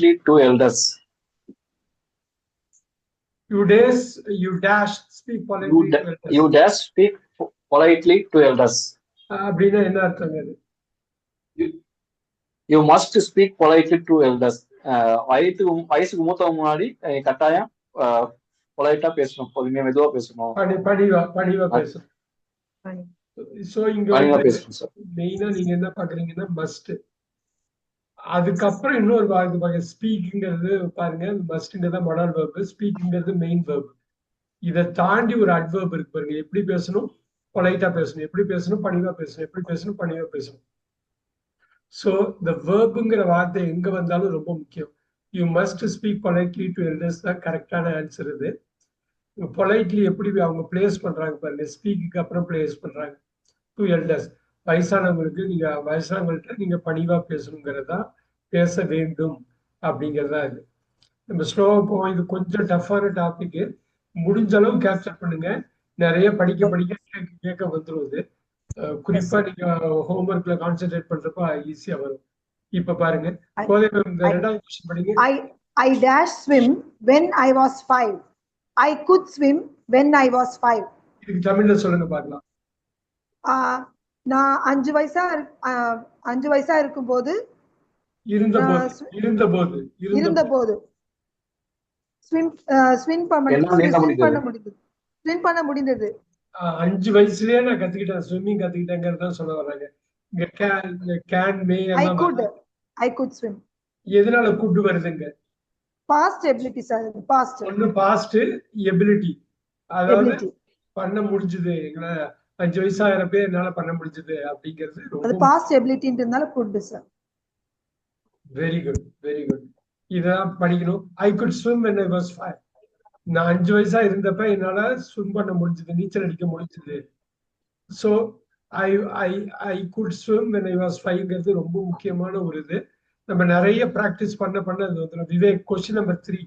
politely to elders. You dash speak politely to elders. You dash speak politely to elders. அப்படின்னா என்ன அர்த்தம் அது? You must speak politely to elders. வயசுக்கு மூத்தவங்க முன்னாடி கட்டாயம் பொலைட்டா பேசணும், பொறுமையா மெதுவா பேசணும், பணிவா பேசணும். சோ இங்க மெயினா நீங்க என்ன பாக்குறீங்கன்னா மஸ்ட். அதுக்கப்புறம் இன்னொரு வார்த்தை ஸ்பீக்குங்கிறது பாருங்க, மஸ்ட்ங்கிறத மொடல் வெர்ப், ஸ்பீக்குங்கிறது மெயின் வெர்ப். இதை தாண்டி ஒரு அட்வெர்ப் இருக்கு பாருங்க. எப்படி பேசணும்? பொலைட்டா பேசணும். எப்படி பேசணும்? பணிவா பேசணும். எப்படி பேசணும்? பணிவா பேசணும். சோ இந்த வேர்புங்கிற வார்த்தை எங்க வந்தாலும் ரொம்ப முக்கியம். You must speak politely to elders தான் கரெக்டான ஆன்சர். இது பொலைட்லி எப்படி அவங்க பிளேஸ் பண்றாங்க பாருங்க. ஸ்பீக்கு அப்புறம் பிளேஸ் பண்றாங்க டு எல்டர்ஸ். வயசானவங்களுக்கு நீங்க வயசானவங்கள்ட்ட நீங்க பணிவா பேசணுங்கிறதா, பேச வேண்டும் அப்படிங்கிறதா இது. நம்ம ஸ்லோவா போவோம். இது கொஞ்சம் டஃப்பான டாபிக். முடிஞ்ச அளவு கேப்சர் பண்ணுங்க. நிறைய படிக்க படிக்க கேட்க வந்துருவது. குறிப்பா நீங்க ஹோம்வொர்க்ல கான்சென்ட்ரேட் பண்றப்ப ஈஸியா வரும். இப்ப பாருங்க, ரெண்டாவது क्वेश्चन படிங்க. I dash swim when I was 5. I could swim when I was 5. இதுக்கு தமிழ்ல சொல்லுங்க பார்க்கலாம். நான் 5 வயசா இருக்கும்போது இருந்தபோது ஸ்விம் பண்ண முடிந்தது. 5 வயசுலயே நான் கத்துக்கிட்டேன், ஸ்விம்மிங் கத்துக்கிட்டேங்கிறத சொல்ல வர்றாங்க. இங்க can May I could swim. எதனால could வருதுங்க? past ability sir. ஒன்னு past ability, அதாவது பண்ண முடிஞ்சது. 5 வயசாகிறப்ப என்னால பண்ண முடிஞ்சது அப்படிங்கிறது அது past abilityன்றதால could sir. Very good, very good. இதான் படிக்கணும். I could swim when I was 5. நான் 5 வயசா இருந்தப்ப என்னால ஸ்விம் பண்ண முடிஞ்சது, நீச்சல் அடிக்க முடிஞ்சது. So I could swim when I was 5ங்கிறது ரொம்ப முக்கியமான ஒரு இது. நம்ம நிறைய பிராக்டிஸ் பண்ண அது வந்துடும். Vivek, question number 3.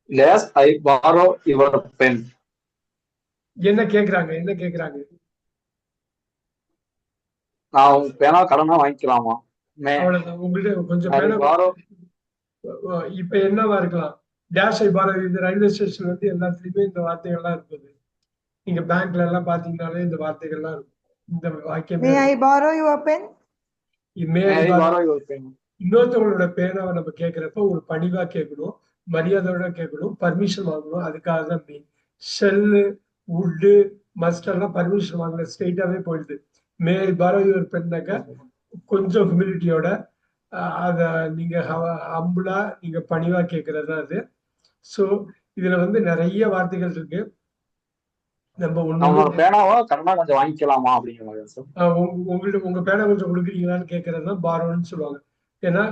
Yes, I borrow your pen. என்ன கேக்குறாங்க? நான் உங்க பேனா கடனா வாங்கிக்கலாமா? அவ்வளவுதான். உங்கள்ட்ட கொஞ்சம் பேனா. இப்ப என்னவா இருக்கலாம்? Dash I borrow. இந்த ரயில்வே ஸ்டேஷன் வந்து எல்லாத்துலயுமே இந்த வார்த்தைகள்லாம் இருக்குது. நீங்க பேங்க்ல எல்லாம் பாத்தீங்கன்னாலே இந்த வார்த்தைகள்லாம் இருக்கும். இந்த வாக்கியம் May I borrow your pen? May I borrow your pen. இன்னொருத்தவங்களோட பேனாவை நம்ம கேட்கிறப்ப ஒரு பணிவா கேட்கணும், மரியாதையோட கேட்கணும், பர்மிஷன் வாங்கணும். அதுக்காக தான் மீன். ஷெல்லு, வுட்டு, மஸ்ட் எல்லாம் பர்மிஷன் வாங்கல, ஸ்ட்ரெயிட்டாவே போயிடுது. மே ஐ பாரோ யுவர் பென்னாக்க கொஞ்சம் ஹியூமிலிட்டியோட அத நீங்க ஹம்பிளா நீங்க பணிவா கேட்கறதா அது. சோ இதுல வந்து நிறைய வார்த்தைகள் இருக்கு. நம்ம பேனாவா கடனா கொஞ்சம் வாங்கிக்கலாமா அப்படிங்கிற உங்க பேனா கொஞ்சம் கொடுக்குறீங்களான்னு கேட்கறதுதான் பாரோன்னு சொல்லுவாங்க. ஏன்னா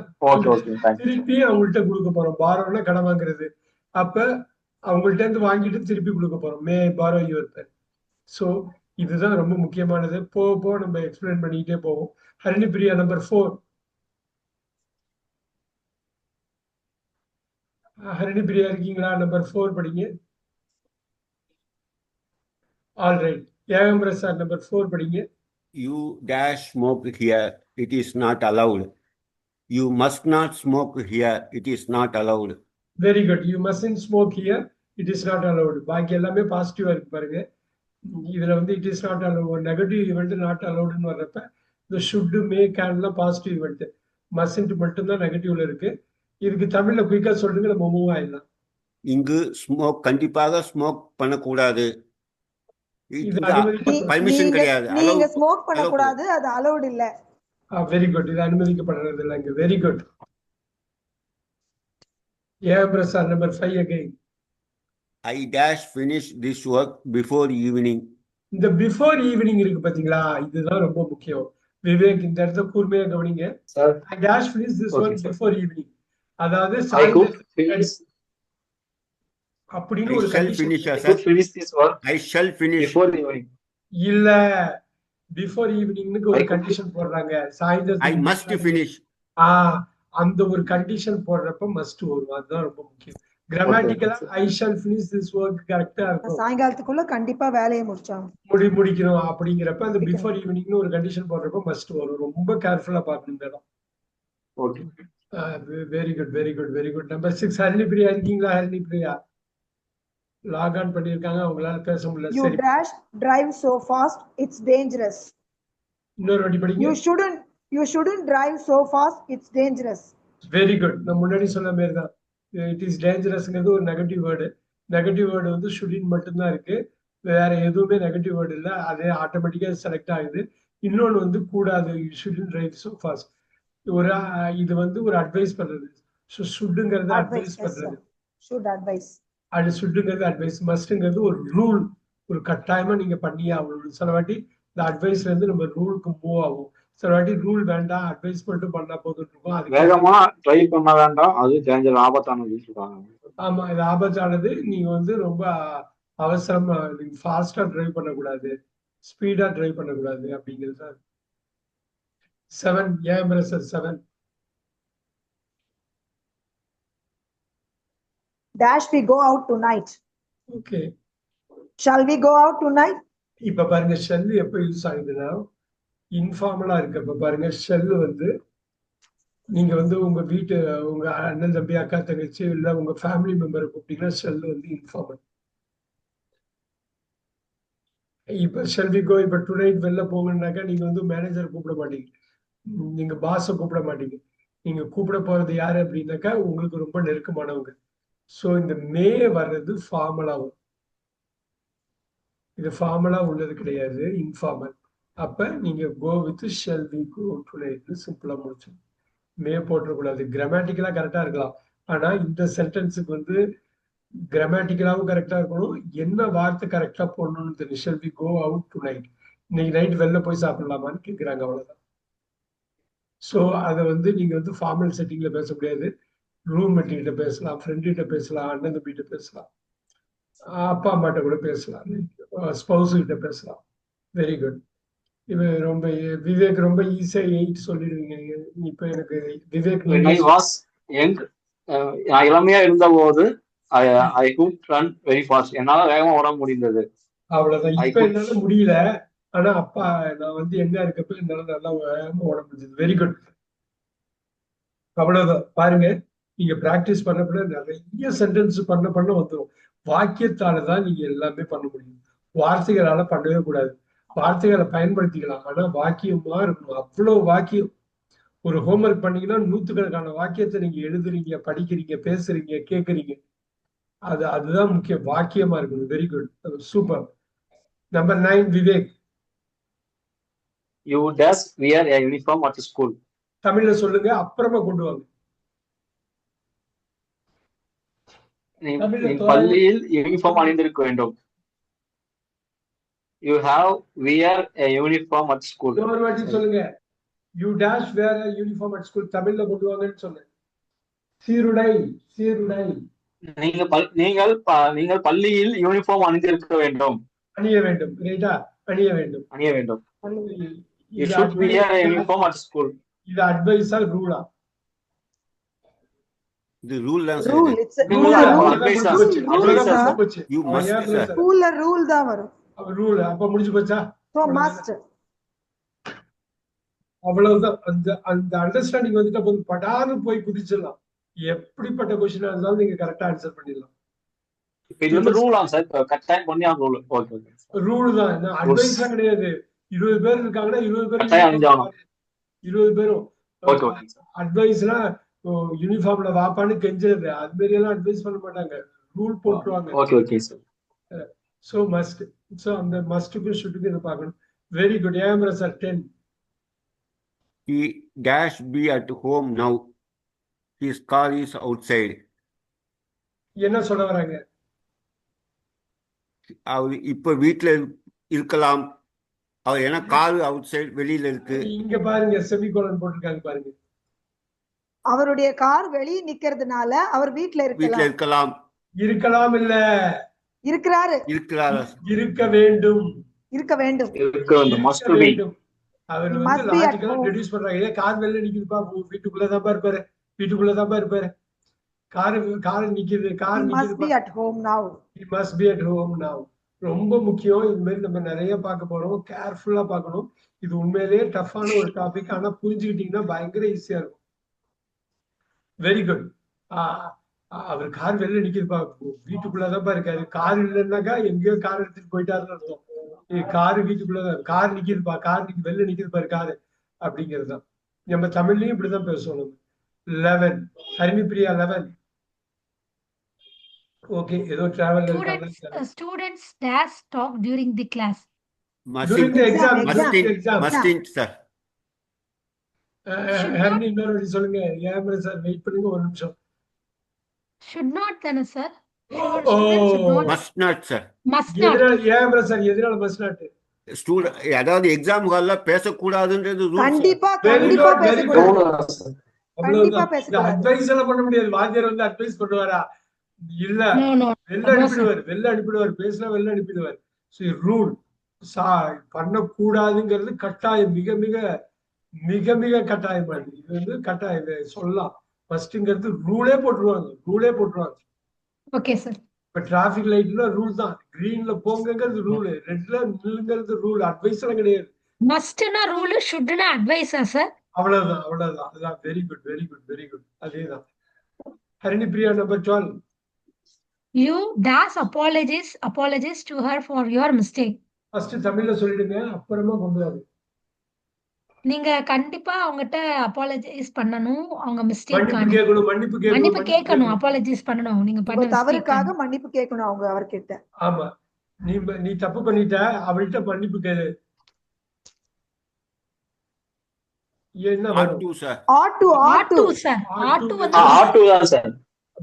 திருப்பி அவங்கள்ட்ட கொடுக்க போறோம். பாரோன்னா கடன் வாங்குறது. அப்ப அவங்கள்ட்ட இருந்து வாங்கிட்டு திருப்பி கொடுக்க போறோம். May borrow your pen. So இதுதான் ரொம்ப முக்கியமானது. போக நம்ம எக்ஸ்பிளைன் பண்ணிக்கிட்டே போவோம். ஹரிணி பிரியா, நம்பர் 4. ஹரிணி பிரியா இருக்கீங்களா? நம்பர் 4 படிங்க. All right. Ekambara sir, number 4 படிங்க. You dash smoke here, it is not allowed. You must not smoke here, it is not allowed. Very good. You mustn't smoke here, it is not allowed. பாக்கி எல்லாமே பாசிட்டிவா இருக்கு பாருங்க. இதுல வந்து it is not allowed, negative event not allowedன்னு வர்றப்ப இந்த should, may, can எல்லாம் பாசிட்டிவ் ஈவெண்ட். mustn't மட்டும் தான் நெகட்டிவ்ல இருக்கு. இதுக்கு தமிழ்ல குயிக்கா சொல்லுங்க, நம்ம மூவ் ஆயிடலாம். இங்கு ஸ்மோக், கண்டிப்பாக ஸ்மோக் பண்ணக்கூடாது. பர்மிஷன் கிடையாது. நீங்க ஸ்மோக் பண்ண கூடாது, அது அலௌட் இல்ல. Very good. இது அனுமதிக்கப்படுறது இல்ல இங்க. Very good. Prasad, number 5 again. I dash finish this work before evening. இந்த பிஃபோர் ஈவினிங் இருக்கு பாத்தீங்களா, இதுதான் ரொம்ப முக்கியம். விவேக், இந்த இடத்த கூர்மையா கவனிங்க. I dash finish this work before evening. அதாவது அப்படின்னு ஒரு I shall finish before evening. இல்ல, பிஃபோர் ஈவினிங்க்கு ஒரு கண்டிஷன் போடுறாங்க. சாயந்தரம் I must finish. அந்த ஒரு கண்டிஷன் போடுறப்ப மஸ்ட் வரும். அதுதான் ரொம்ப முக்கியம். கிராமட்டிக்கலா I shall finish this work கரெக்ட்டா இருக்கும். சாயங்காலத்துக்குள்ள கண்டிப்பா வேலையை முடிக்கணும் அப்படிங்கறப்ப அந்த பிஃபோர் ஈவினிங்னு ஒரு கண்டிஷன் போடுறப்ப மஸ்ட் வரும். ரொம்ப கேர்ஃபுல்லா பார்க்கணும் இந்த இடம். Okay. Very good very good very good. Number 6 Harini Priya இருக்கீங்களா? ஹரிணி பிரியா லாக் ஆன் பண்ணியிருக்காங்க, அவங்களால பேச முடியல. You சரி, dash drive so fast, it's dangerous. இன்னொரு வாட்டி படிங்க. You shouldn't drive so fast, it's dangerous. Very good. நான் முன்னாடி சொன்ன மாதிரி தான், இட் இஸ் டேஞ்சரஸ்ங்கிறது ஒரு நெகட்டிவ் வேர்டு. நெகட்டிவ் வேர்டு வந்து ஷுடின் மட்டும்தான் இருக்கு, வேற எதுவுமே நெகட்டிவ் வேர்டு இல்லை. அதே ஆட்டோமேட்டிக்கா செலக்ட் ஆகுது. இன்னொன்று வந்து கூடாது, you shouldn't drive so fast. ஒரு இது வந்து ஒரு அட்வைஸ் பண்றது. ஸோ ஷுட்டுங்கிறது அட்வைஸ் பண்றது. Should advise. அது ஷுட்டுங்கிறது அட்வைஸ், மஸ்ட்ங்கிறது ஒரு ரூல், ஒரு கட்டாயமா நீங்க பண்ணியே ஆகணும். சில வாட்டி இந்த அட்வைஸ்ல இருந்து நம்ம ரூலுக்கு மூவ் ஆகும். சில வாட்டி ரூல் வேண்டாம், அட்வைஸ் மட்டும் பண்ணா போதும் இருக்கும். அது வேகமா ட்ரை பண்ண வேண்டாம், அது டேஞ்சர், ஆபத்தானது சொல்றாங்க. ஆமா, இது ஆபத்தானது. நீங்க வந்து ரொம்ப அவசரமா நீங்க ஃபாஸ்டா டிரைவ் பண்ணக்கூடாது, ஸ்பீடா டிரைவ் பண்ணக்கூடாது அப்படிங்கிறது தான். 7 ஏன் பிரசர் 7 Dash we go out tonight. Okay. Shall we go out tonight? இப்ப பாருங்க, ஷெல் எப்ப யூஸ் ஆகுதுன்னா இன்ஃபார்மலா இருக்கு. இப்ப பாருங்க, ஷெல் வந்து நீங்க வந்து உங்க வீட்டு, உங்க அண்ணன் தம்பி அக்கா தங்கச்சி இல்ல உங்க ஃபேமிலி மெம்பரை கூப்பிட்டீங்கன்னா ஷெல் வந்து இன்ஃபார்மல். இப்ப ஷெல் வி கோ, இப்ப டுநைட் வெளில போங்கன்னாக்கா நீங்க வந்து மேனேஜரை கூப்பிட மாட்டீங்க, நீங்க பாஸை கூப்பிட மாட்டீங்க. நீங்க கூப்பிட போறது யாரு அப்படின்னாக்கா உங்களுக்கு ரொம்ப நெருக்கமானவங்க. ஸோ இந்த மே வர்றது ஃபார்மலா வரும். இது ஃபார்மலா உள்ளது கிடையாது, இன்ஃபார்மல். அப்ப நீங்க go with shall we go tonight சிம்பிளா முடிச்சு மே போட்டக்கூடாது. கிராமட்டிக்கலா கரெக்டா இருக்கலாம், ஆனா இந்த சென்டென்ஸுக்கு வந்து கிராமட்டிக்கலாவும் கரெக்டா இருக்கணும், என்ன வார்த்தை கரெக்டா போடணும்னு தெரியும். Shall we go out tonight, இன்னைக்கு நைட் வெளில போய் சாப்பிடலாமான்னு கேட்குறாங்க, அவ்வளவுதான். ஸோ அதை வந்து நீங்க வந்து ஃபார்மல் செட்டிங்ல பேச முடியாது. ரூம்மேட் கிட்ட பேசலாம், ஃப்ரெண்ட் கிட்ட பேசலாம், அண்ணன் தம்பிகிட்ட பேசலாம், அப்பா அம்மாட்ட கூட பேசலாம், ஸ்பௌஸ் கிட்ட பேசலாம். Very good. இப்ப ரொம்ப விவேக் ரொம்ப ஈஸியா 8 சொல்லிடுவீங்க. இப்ப எனக்கு Vivek When I was young, நான் இளமையா இருந்த போது I could run very fast. என்னால வேகமா ஓட முடிந்தது. அவ்வளவுதான். இப்ப என்னால முடியல, ஆனா அப்பா நான் வந்து எங்க இருக்கப்ப என்னால நல்லா வேகமா ஓட முடிஞ்சது. Very good. அவ்வளவுதான். பாருங்க, நீங்க பிராக்டிஸ் பண்ண நிறைய சென்டென்ஸ் பண்ண வந்துடும். வாக்கியத்தால தான் நீங்க எல்லாமே பண்ண முடியும், வார்த்தைகளால பண்ணவே கூடாது. வார்த்தைகளை பயன்படுத்திக்கலாம், ஆனா வாக்கியமா இருக்கணும். அவ்வளவு வாக்கியம். ஒரு ஹோம்ஒர்க் பண்ணீங்கன்னா 100கணக்கான வாக்கியத்தை நீங்க எழுதுறீங்க, படிக்கிறீங்க, பேசுறீங்க, கேட்கறீங்க. அதுதான் முக்கியம், வாக்கியமா இருக்கணும். Very good, super. Number 9 Vivek. You dash wear a uniform at school. தமிழ்ல சொல்லுங்க, அப்புறமா கொண்டு வாங்க. நீ பள்ளியில் யூனிஃபார்ம் அணிந்திருக்க வேண்டும். You have wear a uniform at school. ஒரு வாட்டி சொல்லுங்க, you dash wear a uniform at school. தமிழ்ல கொண்டு வாங்கன்னு சொன்னேன். சீருடை, சீருடை. நீங்கள் பள்ளியில் யூனிஃபார்ம் அணிந்திருக்க வேண்டும். அணிய வேண்டும், ரைட்டா? அணிய வேண்டும், அணிய வேண்டும். You should wear a uniform at school. இது அட்வைஸா ரூலா? The rule தான் sir. Rule, it's a rule. You must sir. Rule rule தான் வரும். ரூல் அப்ப முடிஞ்சு போச்சா? So must. அவ்வளவுதான். அந்த அண்டர்ஸ்டாண்டிங் வந்துட்டு போது படான்னு போய் குதிச்சிடலாம். எப்படிப்பட்ட கொஸ்டினா இருந்தாலும் நீங்க கரெக்டா ஆன்சர் பண்ணிடலாம். இது வந்து ரூலா சார்? கட்டாயம் பண்ணியா ரூல்? Okay okay. ரூல் தான், அட்வைஸ்லாம் கிடையாது. 20 பேர் இருக்காங்கன்னா 20 பேரும் 20 பேரும் அட்வைஸ்னா யூனிஃபார்ம்ல வாப்பான்னு கெஞ்சுறது, அது மாதிரி எல்லாம் அட்வைஸ் பண்ண மாட்டாங்க, ரூல் போட்டுருவாங்க. Okay okay sir. So must. So அந்த மஸ்ட்க்கு ஷுட்க்கு இத பார்க்கணும். Very good. ஏம்ரா sir 10. He dash be at home now. His car is outside. என்ன சொல்ல வராங்க? அவர் இப்ப வீட்டுல இருக்கலாம், அவர் ஏன்னா கார் அவுட் சைடு வெளியில இருக்கு. இங்க பாருங்க, செமிகோலன் போட்டிருக்காங்க பாருங்க. அவருடைய கார் வெளியே நிக்கிறதுனால அவர் வீட்ல இருக்கலாம். இருக்கலாம் இல்ல, இருக்கிறாரு. இருக்க வேண்டும். இருக்க வேண்டும். மஸ்ட் பீ. அவர் வந்து லாஜிக்கலா ரெடியூஸ் பண்றாங்க. ஏன் கார் வெளியில நிக்குதுப்பா, வீட்டுக்குள்ளதான் இருப்பாரு, வீட்டுக்குள்ளதான் இருப்பாரு. கார் நிக்குது, கார் நிக்குது. Must be at home now. He must be at home now. ரொம்ப முக்கியம். இது மாதிரி நம்ம நிறைய பார்க்க போறோம், கேர்ஃபுல்லா பார்க்கணும். இது உண்மையிலேயே டஃப்பான ஒரு டாபிக், ஆனா புரிஞ்சுக்கிட்டீங்கன்னா பயங்கர ஈஸியா இருக்கும். Very good. அவர் கார் வெளில நிக்குதுப்பா, வீட்டுக்குள்ளதான்ப்பா இருக்காரு. கார் இல்லைன்னாக்கா எங்கேயோ கார் எடுத்துட்டு போயிட்டாருன்னு அர்த்தம். காரு வீட்டுக்குள்ளதான், கார் நிக்குதுப்பா, வெளில நிக்குது பாரு காரு அப்படிங்கிறது தான். நம்ம தமிழ்லயும் இப்படிதான் பேசுவோம் நம்ம. 11 ஹரிணிபிரியா 11. ஓகே, ஏதோ டிராவல் இருக்காங்க. Students dash talk during the class. During the exam, exam. Mustn't, sir. Harini இன்னொரு வாட்டி சொல்லுங்க. ஏன் சார் வெயிட் பண்ணுங்க ஒரு நிமிஷம். Should not தானே சார்? ஓ, Must not, sir. Must not. ஏன் சார் எதனால மஸ்ட் நாட்? ஸ்டூடெண்ட் அதாவது எக்ஸாம் ஹால்ல பேசக்கூடாதுன்றது rules, sir. கண்டிப்பா Very கண்டிப்பா good, very பேசக்கூடாது. அவ்வளவுதான் சார். கண்டிப்பா அவ்வளவுதான். பேசக்கூடாது. அட்வைஸ் எல்லாம் பண்ண முடியாது. வாத்தியார் வந்து அட்வைஸ் பண்ணுவாரா? இல்ல, No, no. வெளில அனுப்பிடுவார். பேசினா வெளில அனுப்பிடுவார். ரூல் பண்ணக்கூடாதுங்கிறது கட்டாயம், மிக மிக மிக மிக கட்டாயமானது. இது வந்து கட்டாயம், இதை சொல்லலாம். ஃபர்ஸ்ட்ங்கிறது ரூலே போட்டுருவாங்க. Okay, sir. இப்ப டிராபிக் லைட்ல ரூல் தான். கிரீன்ல போங்கிறது ரூல், ரெட்ல நில்லுங்கிறது ரூல், அட்வைஸ் எல்லாம் கிடையாது. Mustனா rule, shouldனா advice sir? அவ்வளவுதான். அதான் வெரி குட். அதேதான். Harini Priya number 12. You dash apologize to her for your mistake. First தமிழ்ல சொல்லிடுங்க, அப்புறமா கொண்டு வாங்க. நீங்க கண்டிப்பா அவங்ககிட்ட apologize பண்ணணும். அவங்க மிஸ்டேக் மன்னிப்பு கேட்கணும். apologize பண்ணணும். நீங்க பண்ண உங்க தவறுக்காக மன்னிப்பு கேட்கணும் அவங்க அவர்கிட்ட. ஆமா, நீ தப்பு பண்ணிட்ட, அவள்கிட்ட மன்னிப்பு கேளு. என்ன Ought to, sir. ought to. sir. ought to. ஆட்டு தான் சார்.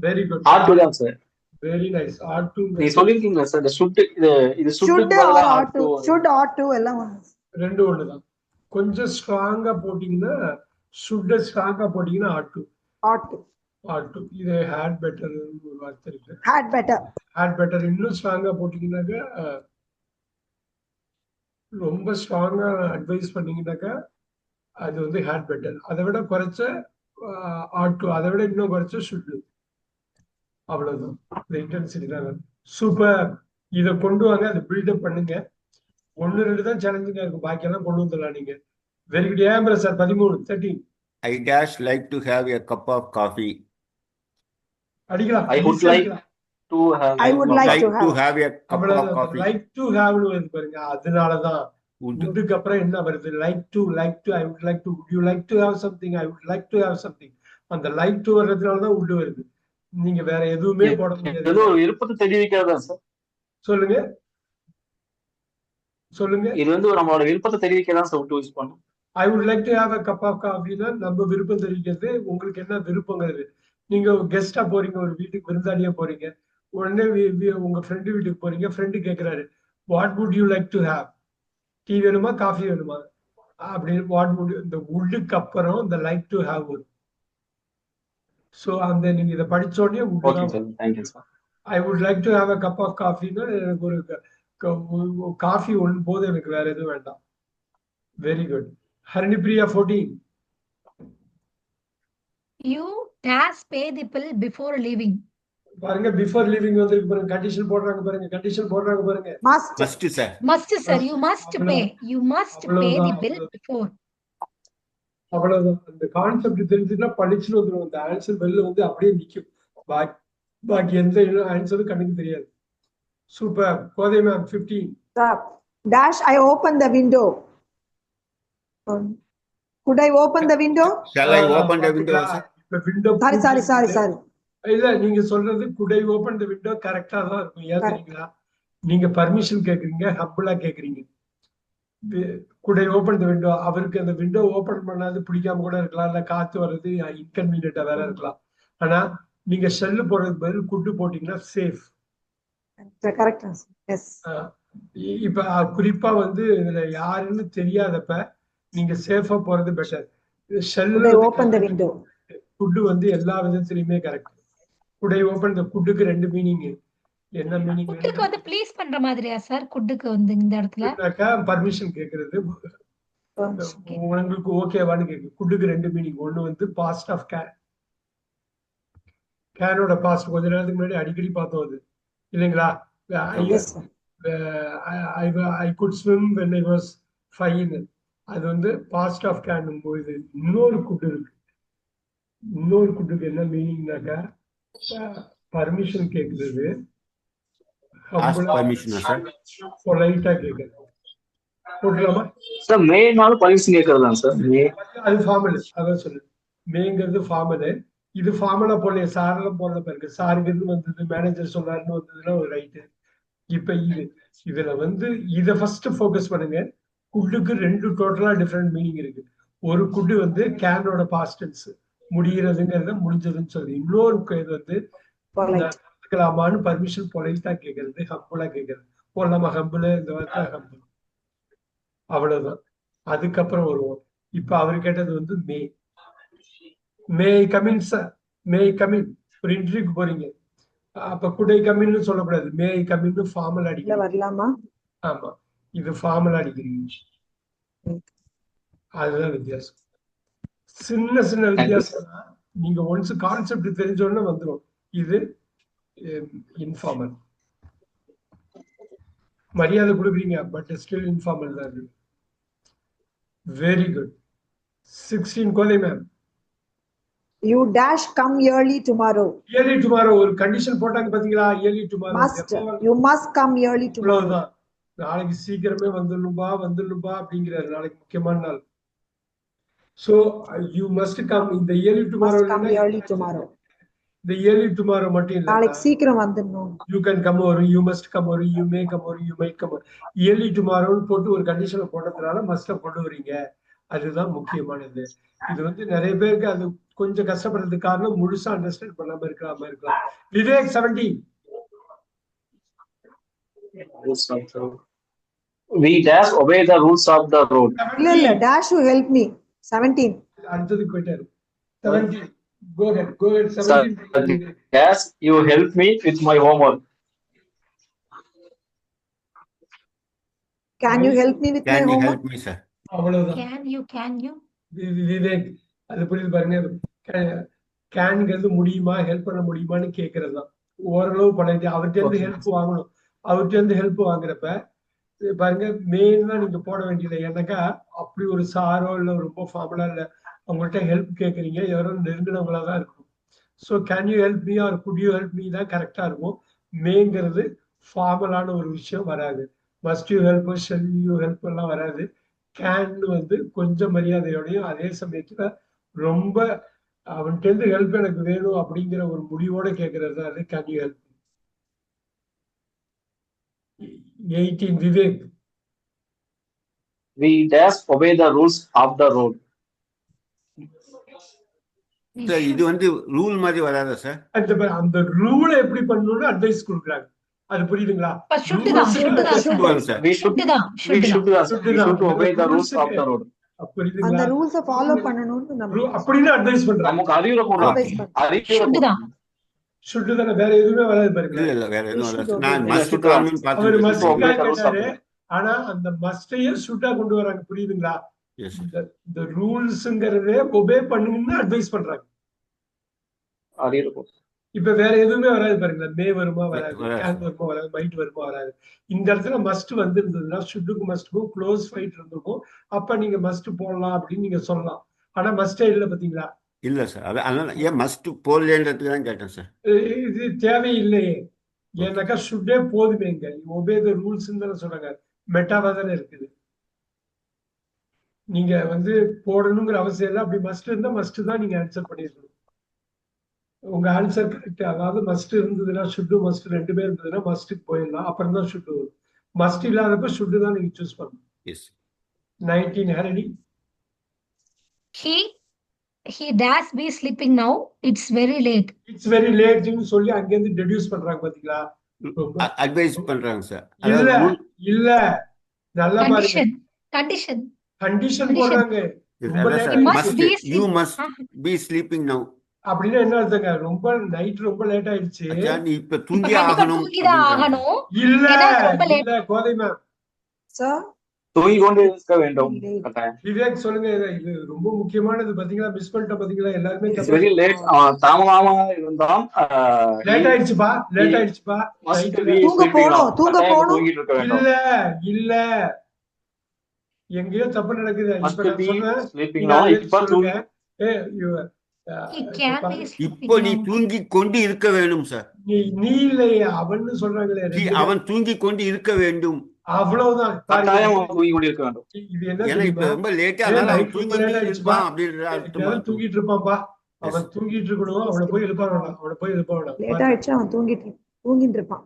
Very good. ஆட்டு தான் sir. Very nice. ought to நீ சொல்லிருக்கீங்க சார். இந்த should இது should ought to எல்லாம் ரெண்டு ஒண்ணுதான். கொஞ்சம் ஸ்ட்ராங்கா போட்டீங்கன்னா should, ஸ்ட்ராங்கா போட்டீங்கன்னா ought to. இது had better ஒரு வார்த்தை இருக்கு. had better இன்னும் ஸ்ட்ராங்கா போட்டீங்கன்னாக்கா, ரொம்ப ஸ்ட்ராங்கா அட்வைஸ் பண்ணீங்கன்னாக்கா அது வந்து had better. அதை விட குறைச்ச ought to, அதை விட இன்னும் குறைச்ச should. அவ்வளவுதான். இந்த இன்டென்சிட்டி தான். சூப்பர். இதை கொண்டு வாங்க, அதை பில்டப் பண்ணுங்க. 1-2 தான் சேலஞ்சிங்கா இருக்கும், பாக்கியெல்லாம் கொண்டு வந்துடலாம் நீங்க. Very good. ஏன் sir 13 13. I dash like to have a cup of coffee. அடிக்கலாம். I would like to have I would like to have a cup of coffee. Like to ஹேவ்னு வருது பாருங்க, அதனாலதான். வுட்டுக்கு அப்புறம் என்ன வருது? Like to I would like to, would you like to have something, I would like to have something. அந்த like to வர்றதுனாலதான் would வருது. நீங்க வேற எதுவுமே போட முடியாது. இது ஒரு விருப்பத்தை தெரிவிக்கிறதா சார்? சொல்லுங்க. இது வந்து நம்மளோட விருப்பத்தை தெரிவிக்கதான் சார் யூஸ் பண்ணும். I would like to have a cup of காஃபினா நம்ம விருப்பம் தெரிவிக்கிறது. உங்களுக்கு என்ன விருப்பங்கிறது. நீங்க கெஸ்டா போறீங்க, ஒரு வீட்டுக்கு விருந்தாளியா போறீங்க, உடனே உங்க ஃப்ரெண்டு வீட்டுக்கு போறீங்க, ஃப்ரெண்டு கேட்கிறாரு what would you like to have, tea வேணுமா காஃபி வேணுமா அப்படின்னு. வாட் வுட், இந்த வுட்டுக்கு அப்புறம் இந்த லைக் டு ஹேவ் வரும். சோ அந்த நீங்க இதை படிச்ச உடனே I would like to have a cup of காஃபின்னா எனக்கு ஒரு காஃபி ஒன்று போது, எனக்கு வேற எதுவும் வேண்டாம். Very good. Harini Priya 14. You dash pay the bill before leaving. பாருங்க, பிஃபோர் லீவிங் வந்து பாருங்க, கண்டிஷன் போடுறாங்க பாருங்க. must sir. You must pay the bill before. அவ்வளவுதான். அந்த கான்செப்ட் தெரிஞ்சுன்னா படிச்சுட்டு வந்துடும். அந்த ஆன்சர் வெளில வந்து அப்படியே நிக்கும். பாக்கி எந்த ஆன்சரும் கண்ணுக்கு தெரியாது. Super. Kothai ma'am 15. dash I open the window. Could I open the window? Shall I open the window, sir? Sorry. இல்ல, நீங்க சொல்றது could I open the window கரெக்டா தான் இருக்கும். ஏன் தெரியுங்களா? நீங்க பர்மிஷன் கேக்குறீங்க, ஹம்பிளா கேக்குறீங்க. could I open the window, அவருக்கு அந்த விண்டோ ஓபன் பண்ணாது பிடிக்காம கூட இருக்கலாம், இல்ல காத்து வர்றது இன்கன்வீனியன்ட்டா வேற இருக்கலாம். ஆனா நீங்க ஷெல் போடுறதுக்கு பதில் குட்டு போட்டீங்கன்னா சேஃப். கரெக்ட். எஸ். இப்ப குறிப்பா வந்து இதுல யாருன்னு தெரியாதப்ப நீங்க சேஃபா போறது better. Shall open the window, good வந்து எல்லா விதத்திலயுமே correct. Good I open the குட்க்கு ரெண்டு மீனிங். என்ன மீனிங்? குட்டுக்கு வந்து ப்ளீஸ் பண்ற மாதிரியா சார்? குட்டுக்கு வந்து இந்த இடத்துல பர்மிஷன் கேக்குறது, உங்களுக்கு ஓகேவான்னு கேக்கு. குட்டுக்கு ரெண்டு மீனிங். ஒன்னு வந்து பாஸ்ட் ஆஃப் கேன், கேனோட பாஸ்ட் கொஞ்ச நேரத்துக்கு முன்னாடி அடிக்கடி பார்த்தோம் அது இல்லைங்களா? I could swim when I was 5. அது வந்து பாஸ்ட் ஆஃப் கேன் போது. இன்னொரு குட் இருக்கு, இன்னொரு குட்டுக்கு என்ன மீனிங்னாக்கா பர்மிஷன் கேட்கறது, Ask permission, sir. பொலைட்டா கேட்கறது. போட்டுலாமா? சார் மேனாலும் பர்மிஷன் கேட்கறது தான் சார். மே அது ஃபார்மல். அதான் சொல்லு, மேங்கிறது ஃபார்மலு. இது ஃபார்மலா போல சாரெல்லாம் போடல பாருங்க. சாருங்கிறது வந்தது, மேனேஜர் சொன்னாருன்னு வந்ததுன்னா ஒரு ரைட்டு. இப்ப இதுல வந்து இதை ஃபர்ஸ்ட் ஃபோக்கஸ் பண்ணுங்க. குட்டுக்கு ரெண்டு டோட்டலா டிஃப்ரெண்ட் மீனிங் இருக்கு. ஒரு குட்டு வந்து கேனோட பாஸ்ட் டென்ஸ், முடிகிறதுங்கிறத முடிஞ்சதுன்னு சொல்லி. இன்னொரு இது வந்து கலாமான்னு பர்மிஷன் பொலைட்டா கேட்கறது, ஹம்புலா கேட்கறது. போடலாமா ஹம்புல, இந்த வார்த்தை ஹம்புல், அவ்வளவுதான். அதுக்கப்புறம் வருவோம். இப்ப அவர் கேட்டது வந்து may. May come in sir, may come in. ஒரு இன்டர்வியூக்கு போறீங்க, அப்ப குடை கமின்னு சொல்லக்கூடாது, மே கமின்னு ஃபார்மல் அடிக்க வரலாமா? ஆமா, இது ஃபார்மல் அடிக்கிறீங்க. அதுதான் வித்தியாசம். சின்ன சின்ன வித்தியாசம். நீங்க ஒன்ஸ் கான்செப்ட் தெரிஞ்சோடனே வந்துடும். இது இன்ஃபார்மல். மரியாதை கொடுக்குறீங்க, பட் ஸ்டில் இன்ஃபார்மல் தான் இருக்கு. Very good. 16 Kothai ma'am. You dash come early tomorrow. Early tomorrow ஒரு கண்டிஷன் போட்டாங்க பாத்தீங்களா? early tomorrow. Must. You must come early tomorrow. அவ்வளவுதான். நாளைக்கு சீக்கிரமே வந்துடணும்பா அப்படிங்கிறாரு. நாளைக்கு முக்கியமான நாள். So you must come. இந்த early tomorrow. Must come early tomorrow. இந்த early tomorrow மட்டும் இல்ல. நாளைக்கு சீக்கிரம் வந்துடணும். You can come over, you must come over, you may come over, you might come over. early tomorrow போட்டு ஒரு கண்டிஷனை போட்டதுனால must கொண்டு வரீங்க. அதுதான் முக்கியமானது. இது வந்து நிறைய பேருக்கு அது கொஞ்சம் கஷ்டப்படுறதுக்கு காரணம் முழுசா அண்டர்ஸ்டாண்ட் பண்ணாம இருக்கலாம். Vivek 17. We dash obey the rules of the road. இல்ல dash you help me. 17. அடுத்ததுக்கு போயிட்டாரு. 17. Go ahead. 17. Dash you help me with my homework. Can you help me with my Can you homework? help me, sir? அவ்வளவுதான். Can you? Vivek அது புரியுது பாருங்க. கேன்ங்கிறது முடியுமா, help பண்ண முடியுமான்னு கேட்கறதுதான். ஓரளவு பண்ணிட்டு அவர்கிட்ட இருந்து ஹெல்ப் வாங்கணும். அவர்கிட்ட இருந்து ஹெல்ப் வாங்குறப்ப பாருங்க, மெயினா நீங்க போட வேண்டியது. ஏன்னாக்கா அப்படி ஒரு சாரோ இல்ல ரொம்ப ஃபார்மலா இல்ல, அவங்கள்ட்ட ஹெல்ப் கேட்கறீங்க, யாரோ நெருங்கினவங்களா தான் இருக்கும். So can you help me are good you help me தான் கரெக்டா இருக்கும். மேங்கிறது ஃபார்மலான ஒரு விஷயம் வராது. Must you help, shell you help எல்லாம் வராது. கேன் வந்து கொஞ்சம் மரியாதையோடையும் அதே சமயத்துல ரொம்ப அவன்கிட்ட இருந்து ஹெல்ப் எனக்கு வேணும் அப்படிங்கிற ஒரு முடிவோட கேட்கறது தான் அது can you help. 18 Vivek. We dash obey the rules of the road. Sir இது வந்து ரூல் மாதிரி வராதா சார்? அந்த ரூலை எப்படி பண்ணணும்னு அட்வைஸ் கொடுக்குறாங்க. அது புரியுதுங்களா? We should obey the rules of the road. அந்த ரூல்ஸ ஃபாலோ பண்ணனும்னு நம்ம அப்படினா அட்வைஸ் பண்றாங்க. நமக்கு அறிவுரை கொடுறாங்க. ஷுட் தான, வேற எதுவுமே வராது பாருங்க. இல்ல வேற எதுவும் வராது. நான் மஸ்ட் காரணம் பார்த்துட்டேன். ஆனா அந்த மஸ்டையே ஷுட்டா கொண்டு வராங்க. புரியுதுங்களா? எஸ். இந்த ரூல்ஸ்ங்கறதே ஒபே பண்ணுங்கன்னு அட்வைஸ் பண்றாங்க. அறிவுரை. இப்ப வேற எதுவுமே வராது பாருங்க. மே வருமா வராது, கேன் வருமா வராது, மைட் வருமா வராது. இந்த இடத்துல மஸ்ட் வந்து இருந்ததுன்னா ஷுட்டுக்கு மஸ்ட்டுக்கும் க்ளோஸ் ஃபைட் இருந்திருக்கும். அப்ப நீங்க மஸ்ட் போடலாம் அப்படின்னு நீங்க சொல்லலாம். ஆனா மஸ்டே இல்ல பாத்தீங்களா? இல்ல சார். அதனால ஏன் மஸ்ட் போடலன்றதுக்கு தான் கேட்டேன் சார். இது தேவையில்லையே. ஏன்னாக்கா ஷுட்டே போதுமே. இங்க ஒபே த ரூல்ஸ் தானே சொல்றாங்க. மெட்டாவா தானே இருக்குது. நீங்க வந்து போடணுங்கிற அவசியம் இல்லை. அப்படி மஸ்ட் இருந்தா மஸ்ட் தான் நீங்க ஆன்சர் பண்ணிருக்கணும். உங்க ஆன்சர் கரெக்ட். அதாவது மஸ்ட் இருந்ததுன்னா ஷுட்டு மஸ்ட் ரெண்டுமே இருந்ததுன்னா மஸ்ட்டுக்கு போயிடலாம். அப்புறம் தான் ஷுட்டு வரும். மஸ்ட் இல்லாதப்ப ஷுட்டு தான் நீங்க சூஸ் பண்ணணும். Yes. 19 Harani. He dash be sleeping now. It's very late. It's very late ன்னு சொல்லி அங்க இருந்து டெடியூஸ் பண்றாங்க பாத்தீங்களா? அட்வைஸ் பண்றாங்க சார். இல்ல நல்லா பாருங்க. கண்டிஷன் போடுறாங்க. You must be sleeping now. அப்படின்னா என்ன அர்த்தங்க? ரொம்ப நைட் ரொம்ப லேட் ஆயிடுச்சு, நீ இப்ப தூங்கி ஆகணும். இல்ல கோதை மேம் சார் தூங்கி கொண்டு இருக்க வேண்டும். விவேக் சொல்லுங்க. இது ரொம்ப முக்கியமானது பாத்தீங்களா? மிஸ் பண்ணிட்ட பாத்தீங்களா? எல்லாருமே வெரி லேட். தாமதமா இருந்தான். லேட் ஆயிடுச்சுப்பா. தூங்க போணும். இல்ல எங்கேயோ தப்பு நடக்குது. He can be sleeping இப்போ நீ now. தூங்கி கொண்டு இருக்க வேண்டும் சார். நீ இல்லையே அவன்னு சொல்றாங்களே அவன் தூங்கி கொண்டு இருக்க வேண்டும். அவ்வளவுதான். கட்டாயம் தூங்கி கொண்டிருக்க வேண்டும். இது என்ன ஏன்னா இப்ப தெரியுமா, ரொம்ப லேட்டா அவன் நைட் ரொம்ப தூங்கி லேட் ஆயிடுச்சுப்பா, இருப்பான் அப்படின்ற அர்த்தமா இருக்கும். தூங்கிட்டு இருப்பான்ப்பா, அவன் தூங்கிட்டு இருக்கணும், அவனை போய் எழுப்ப வேணாம், அவனை போய் எழுப்ப வேணாம். லேட் ஆயிடுச்சு, அவன் தூங்கிட்டு இருப்பான்.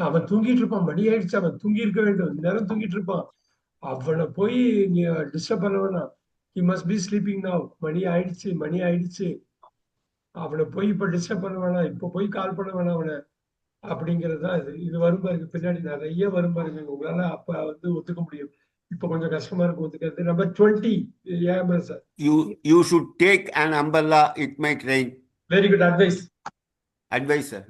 அவன் தூங்கிட்டு இருப்பான், மணி ஆயிடுச்சு, அவன் தூங்கி இருக்க வேண்டும், நேரம் தூங்கிட்டு இருப்பான். அவனை போய் நீ டிஸ்டர்ப் பண்ண வேணாம். he must be sleeping now, மணி ஆயிடுச்சு, அவனை போய் இப்ப டிஸ்டர்ப் பண்ண வேணாம், இப்ப போய் கால் பண்ண வேணாம் அவனை, அப்படிங்கிறது தான் இது வரும் பாருங்க, பின்னாடி நிறைய வரும் பாருங்க. உங்களால அப்ப வந்து ஒத்துக்க முடியும், இப்ப கொஞ்சம் கஷ்டமா இருக்கும் ஒத்துக்கிறது. Number 20 AMS sir. You should take an umbrella, it might rain. Very good advice sir.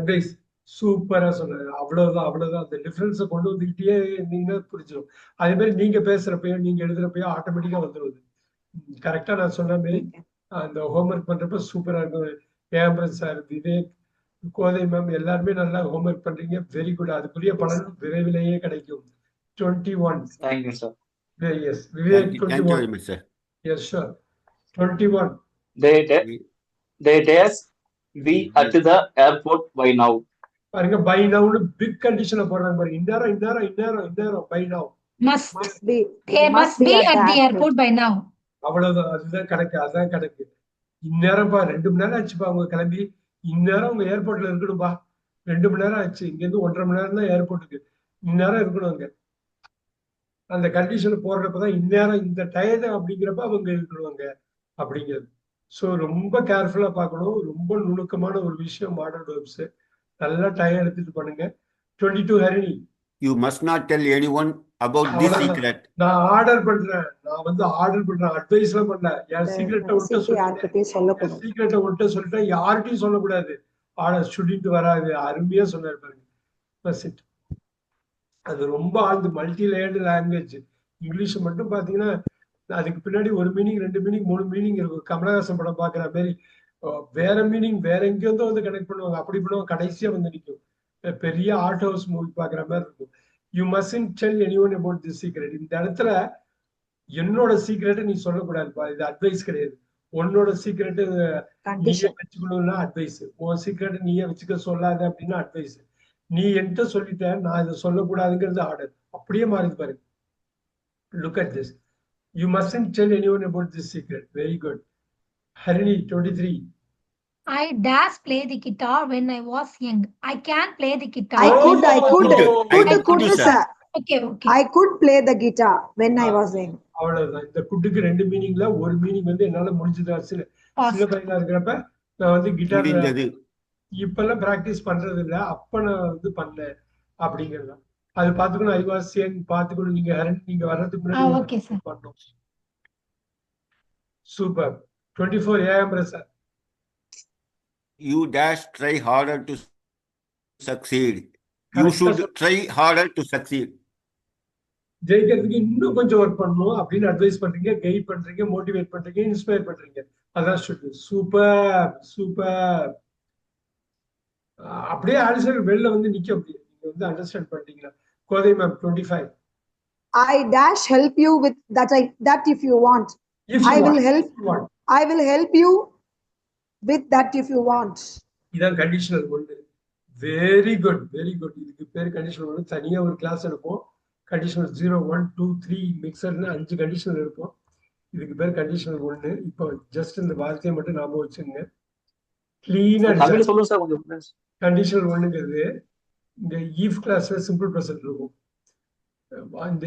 Advice சூப்பரா சொன்னாரு. அவ்வளவுதான் அந்த டிஃபரன்ஸை கொண்டு வந்துக்கிட்டே நீங்க புரிஞ்சிடும். அதே மாதிரி நீங்க பேசுறப்பயோ நீங்க எழுதுறப்பயோ ஆட்டோமேட்டிக்கா வந்துடுது. கரெக்டா நான் சொன்ன மாதிரி அந்த ஹோம்ஒர்க் பண்றப்ப சூப்பரா இருக்கும். AMS sir, Vivek, Kothai ma'am எல்லாருமே நல்லா ஹோம்ஒர்க் பண்றீங்க. Very good. அதுக்குரிய பலன் விரைவிலேயே கிடைக்கும். 21. Thank you sir. Yes Vivek. 21 sir. Yes sir. 21. They dash be at the airport by now. பாருங்க, பை நவுன்னு பிக் கண்டிஷன்ல போடுறாங்க பாருங்க. இந்நேரம் by now. Must be. They must be at the airport by now. அவ்வளவுதான். அதுதான் கணக்கு. இந்நேரம்ப்பா 2 மணி நேரம் ஆச்சுப்பா அவங்க கிளம்பி. இந்நேரம் அவங்க ஏர்போர்ட்ல இருக்கணும்பா. 2 மணி நேரம் ஆச்சு. இங்க இருந்து 1.5 மணி நேரம் தான் ஏர்போர்ட்டுக்கு. இந்நேரம் இருக்கணும் அங்க. அந்த கண்டிஷன் போடுறப்பதான் இந்நேரம் இந்த டயர் அப்படிங்கிறப்ப அவங்க இருக்கணுவாங்க அப்படிங்கிறது. ஸோ ரொம்ப கேர்ஃபுல்லா பார்க்கணும். ரொம்ப நுணுக்கமான ஒரு விஷயம் மாடர்ன் வேர்ப்ஸ். நல்லா டயர் எடுத்துட்டு பண்ணுங்க. 22 Harini. You must not tell anyone about this secret. நான் ஆர்டர் பண்றேன், அட்வைஸ்லாம் பண்ணல. என் சீக்ரெட்டை விட்டு சொல்லிட்டேன், யார்கிட்டையும் சொல்லக்கூடாது. ஆர்டர் சுட்டிட்டு வராது. அருமையா சொன்னார் பாருங்க. அது ரொம்ப ஆழ்ந்து மல்டி லேயர்டு லாங்குவேஜ். இங்கிலீஷ் மட்டும் பாத்தீங்கன்னா அதுக்கு பின்னாடி 1 மீனிங் 2 மீனிங் 3 மீனிங் இருக்கும். கமலஹாசன் படம் பாக்குற மாதிரி வேற மீனிங் வேற எங்கேயோ வந்து கனெக்ட் பண்ணுவாங்க. அப்படி பண்ணுவாங்க, கடைசியா வந்து நிற்கும். பெரிய ஆர்ட் ஹவுஸ் மூவி பாக்குற மாதிரி இருக்கும். You must del anyone about this secret. இந்த இடத்துல என்னோட சீக்ரெட்டை நீ சொல்லக்கூடாதுப்பா, இது அட்வைஸ் கிடையாது. உன்னோட சீக்ரெட்டு நீயே வச்சுக்கணும்னா அட்வைஸ். உன் சீக்ரெட்டை நீயே வச்சுக்க சொல்லாத அப்படின்னா அட்வைஸ். நீ என்கிட்ட சொல்லிட்ட, நான் இதை சொல்லக்கூடாதுங்கிறது ஆர்டர். அப்படியே மாறுது பாருங்க. Look at this. You must del anyone about this secret. Very good. Harini 23. I dash play the guitar when I was young. I can play the guitar. I could, sir. Okay. I could play the guitar when I was young. அவ்வளவுதான். இந்த குட்டுக்கு 2 மீனிங்ல ஒரு meaning வந்து என்னால முடிஞ்சதா. சின்ன பையனா இருக்கிறப்ப நான் வந்து கிட்டார் இப்பெல்லாம் பிராக்டிஸ் பண்றது இல்ல, அப்ப நான் வந்து பண்ணேன் அப்படிங்கிறது. அது பாத்துக்கணும். ஐ வாஸ் யங் பாத்துக்கணும். நீங்க வர்றதுக்கு முன்னாடி பண்ணோம். Super. 24 AM sir. You dash try harder to succeed. You should try harder to succeed. ஜெயிக்கிறதுக்கு இன்னும் கொஞ்சம் ஒர்க் பண்ணணும் அப்படின்னு அட்வைஸ் பண்றீங்க, கைட் பண்றீங்க, மோட்டிவேட் பண்றீங்க, இன்ஸ்பயர் பண்றீங்க. அதான் சூப்பர். அப்படியே ஆன்சர் வெளில வந்து நிக்க முடியும். நீங்க வந்து அண்டர்ஸ்டாண்ட் பண்றீங்களா? கோதை ma'am 25. I dash help you with that if you want. I will help you with that if you want. இதான் கண்டிஷனல் ஒன்று. Very good. இதுக்கு பேர் கண்டிஷனல் ஒன்று. தனியா ஒரு கிளாஸ் எடுப்போம். கண்டிஷனல் 0 1 2 3 மிக்சர்னு 5 கண்டிஷனல் எடுப்போம். இதுக்கு பேர் கண்டிஷனல் ஒன்று. இப்போ ஜஸ்ட் இந்த வார்த்தையை மட்டும் ஞாபகம் வச்சுங்க. கிளீனா சொல்லுங்க சார். கொஞ்சம் கண்டிஷனல் ஒன்றுங்கிறது இந்த ஈஃப் கிளாஸ்ல சிம்பிள் ப்ரெசன்ட் இருக்கும்.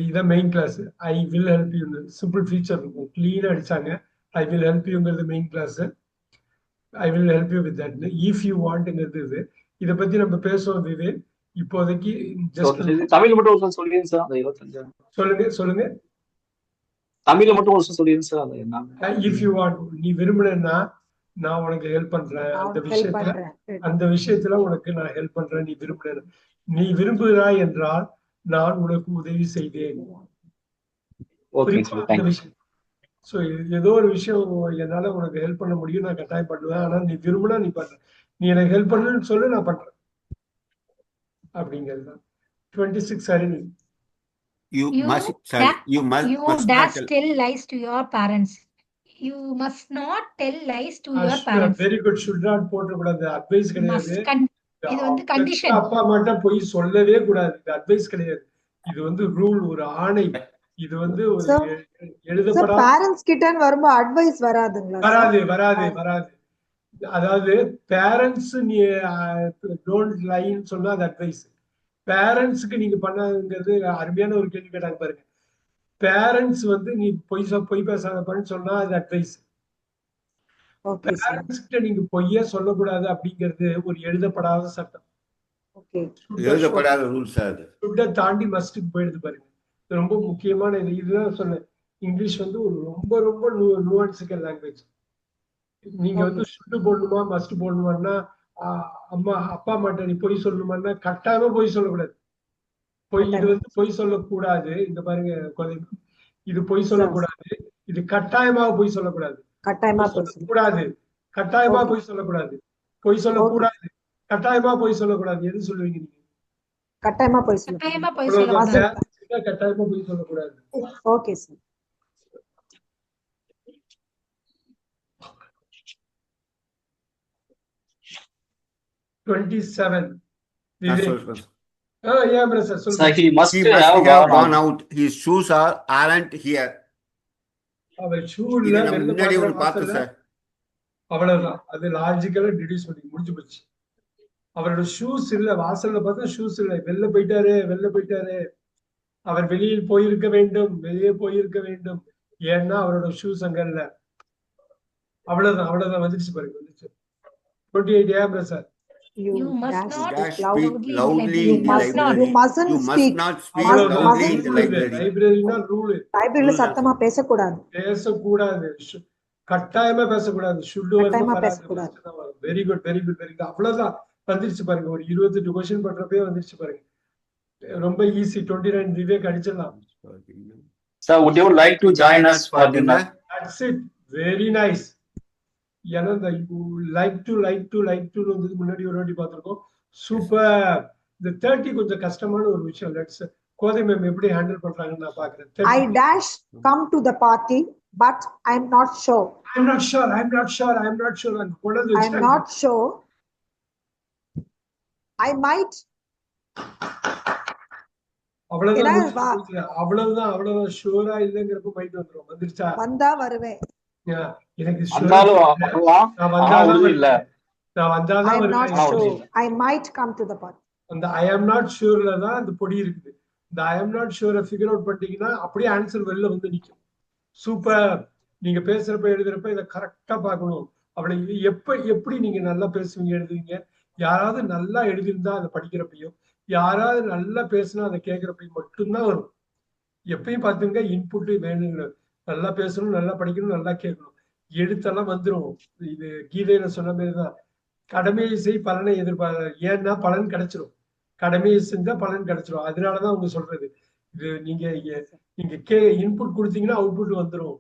இதான் main clause. I will help you simple future இருக்கும். கிளீனா அடிச்சாங்க. ஐ வில் ஹெல்ப் யூங்கிறது main clause. I will help you with that. If you வாண்ட்ங்கிறது இது. இதை பத்தி நம்ம பேசுவோம் விவேக். இப்போதைக்கு தமிழ் மட்டும் ஒரு சொல்லிடுங்க சார். அந்த 25 சொல்லுங்க. தமிழ்ல மட்டும் ஒரு சொல்லிடுங்க சார். அது என்ன? இஃப் யூ வாண்ட், நீ விரும்புனா நான் உனக்கு ஹெல்ப் பண்றேன். அந்த விஷயத்துல உனக்கு நான் ஹெல்ப் பண்றேன். நீ விரும்புகிறாய் என்றால் நான் உனக்கு உதவி செய்தேன். சோ ஏதோ ஒரு விஷயம் என்னால உனக்கு ஹெல்ப் பண்ண முடியும், நான் கட்டாயம் பண்ணுவேன். ஆனா நீ விரும்புனா நீ பண்ற. நீ எனக்கு ஹெல்ப் பண்ணுன்னு சொல்லு, நான் பண்றேன் அப்படிங்கிறது தான். 26 Harini. You must tell lies to your parents. you must not tell lies to your parents. Very good. Should not போட்டக்கூடாது, அட்வைஸ் கிடையாது. இது வந்து கண்டிஷன். அப்பா அம்மாட்ட போய் சொல்லவே கூடாது, இது அட்வைஸ் கிடையாது. இது வந்து ரூல், ஒரு ஆணை. இது வந்து ஒரு எழுதப்படாத. பேரண்ட்ஸ் கிட்ட வரும்போது அட்வைஸ் வராதுங்களா? வராது. அதாவது பேரண்ட்ஸ் நீ டோன்ட் லைன்னு சொன்னா அது அட்வைஸ். பேரண்ட்ஸுக்கு நீங்க பண்ணாதுங்கிறது அருமையான ஒரு கேள்வி கேட்டாங்க பாருங்க. பேரண்ட்ஸ் வந்து நீ பொய் பேசாதப்பான்னு சொன்னா அது அட்வைஸ். பேரண்ட்ஸ் கிட்ட நீங்க பொய்யே சொல்லக்கூடாது அப்படிங்கிறது ஒரு எழுதப்படாத சட்டம். எழுதப்படாத ரூல்ஸ். அது தாண்டி மஸ்டுக்கு போயிடுது பாருங்க. ரொம்ப முக்கியமான இது. இதுதான் சொன்னேன், இங்கிலீஷ் வந்து ஒரு ரொம்ப ரொம்ப நுவான்சிக்கல் லாங்குவேஜ். நீங்க வந்து ஷுட் போடணுமா மஸ்ட் போடணுமான்னா, அப்பா அம்மாட்ட நீ பொய் சொல்லணுமான்னா கட்டாயமா பொய் சொல்லக்கூடாது. இது வந்து பொய் சொல்லக்கூடாது. இங்க பாருங்க குழந்தைங்க, இது பொய் சொல்லக்கூடாது, இது கட்டாயமாக பொய் சொல்லக்கூடாது. கட்டாயமா பொய் சொல்லக்கூடாது. பொய் சொல்லக்கூடாது, கட்டாயமா பொய் சொல்லக்கூடாது. எது சொல்லுவீங்க நீங்க? கட்டாயமா பொய் சொல்லக்கூடாது. கட்டாயமா பொய் சொல்லக்கூடாது. Okay sir. He must have gone out. His shoes aren't here. முன்னாடி ஒரு பாத்து சார். அவ்வளவுதான். அது லாஜிக்கலா டிடியூஸ் பண்ணி முடிஞ்சு போச்சு. அவரோட ஷூஸ் இல்ல, வாசல்ல பார்த்தா ஷூஸ் இல்ல. வெளில போயிட்டாரு. அவர் வெளியே போயிருக்க வேண்டும். ஏன்னா அவரோட ஷூஸ் அங்க இல்ல. அவ்வளவுதான் வந்துருச்சு பாருங்க, வந்துருச்சு. 28 AM sir. You must not speak loudly in the library. You mustn't speak. Not speak loudly in the library. லைப்ரரினா ரூல். லைப்ரரியில சத்தமா பேசக்கூடாது. கட்டாயமா பேசக்கூடாது. ஷுட் பேசக்கூடாது. Very good. அவ்வளவுதான் வந்துருச்சு பாருங்க. ஒரு 28 क्वेश्चन பண்றப்பே வந்துருச்சு பாருங்க. ரொம்ப ஈஸி. 29 விவேக் அடிச்சிடலாம். Sir, would you like to join us for dinner? That's it. Very nice. ஏன்னா லைக் டு வந்து முன்னாடி ஒரு வாட்டி பார்த்திருக்கோம். சூப்பர். இந்த 30 கொஞ்சம் கஷ்டமான ஒரு விஷயம். லெட்ஸ் கோதை மேம் எப்படி ஹேண்டில் பண்றாங்கன்னு நான் பாக்குறேன். I dash come to the party but I'm not sure. I'm not sure. I'm not sure. I might. அவ்வளவுதான் ஷூரா இல்லங்கிறப்ப மைண்ட் வந்துரும். வந்துருச்சா? வந்தா வருவேன். எனக்கு I might come to the party. அந்த I am not sureல தான் அந்த பொடி இருக்குது. இந்த I am not sure figure out பண்ணிட்டீங்கன்னா அப்படியே ஆன்சர் வெளில வந்து நிக்கும். சூப்பர். நீங்க பேசுறப்ப எழுதுறப்ப இதை கரெக்டா பார்க்கணும். அப்படி எப்படி நீங்க நல்லா பேசுவீங்க, எழுதுவீங்க. யாராவது நல்லா எழுதியிருந்தா அதை படிக்கிறப்பையும், யாராவது நல்லா பேசினா அதை கேட்கிறப்பையும் மட்டும்தான் வரும். எப்பயும் பாத்துங்க, இன்புட் வேணுங்க. நல்லா பேசணும், நல்லா படிக்கணும், நல்லா கேட்கணும். எழுத்தெல்லாம் வந்துடும். இது கீதையில சொன்ன மாதிரிதான், கடமையை செய் பலனை எதிர்பார்க்க. ஏன்னா பலன் கிடைச்சிடும். கடமையை செஞ்சா பலன் கிடைச்சிடும். அதனாலதான் அவங்க சொல்றது இது. நீங்க இன்புட் கொடுத்தீங்கன்னா அவுட்புட் வந்துடும்.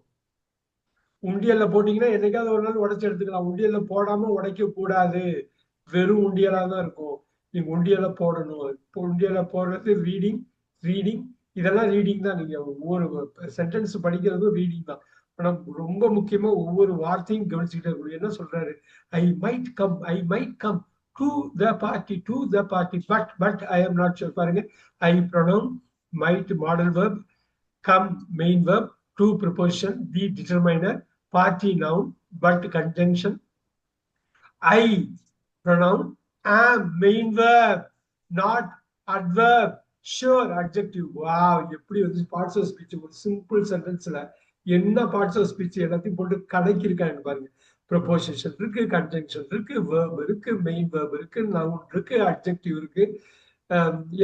உண்டியல்ல போட்டீங்கன்னா என்னைக்காவது ஒரு நாள் உடைச்சு எடுத்துக்கலாம். உண்டியல்ல போடாம உடைக்க கூடாது. வெறும் உண்டியலா தான் இருக்கும். நீங்க உண்டியல போடணும். உண்டியல போடுறது ரீடிங் இதெல்லாம் ரீடிங் தான். நீங்க ஒவ்வொரு சென்டென்ஸ் படிக்கிறதும் ரீடிங் தான். ஆனா ரொம்ப முக்கியமா ஒவ்வொரு வார்த்தையும் கவனிச்சுக்கிட்டே இருக்கணும். என்ன சொல்றாரு? I might come to the party but I am not sure. பாருங்க, ஐ pronoun, might model verb, come main verb, to preposition, the determiner, party noun, but conjunction, I pronoun, am main verb, not adverb, sure adjective. wow, எப்படி வந்து parts of speech ஒரு simple சென்டென்ஸ்ல என்ன parts of speech எல்லாத்தையும் போட்டு கடைக்கு இருக்காங்க பாருங்க. Proposition இருக்கு, கன்ஜங்ஷன் இருக்கு, verb இருக்கு, மெயின் verb இருக்கு, நவுன் இருக்கு, அட்ஜெக்டிவ் இருக்கு.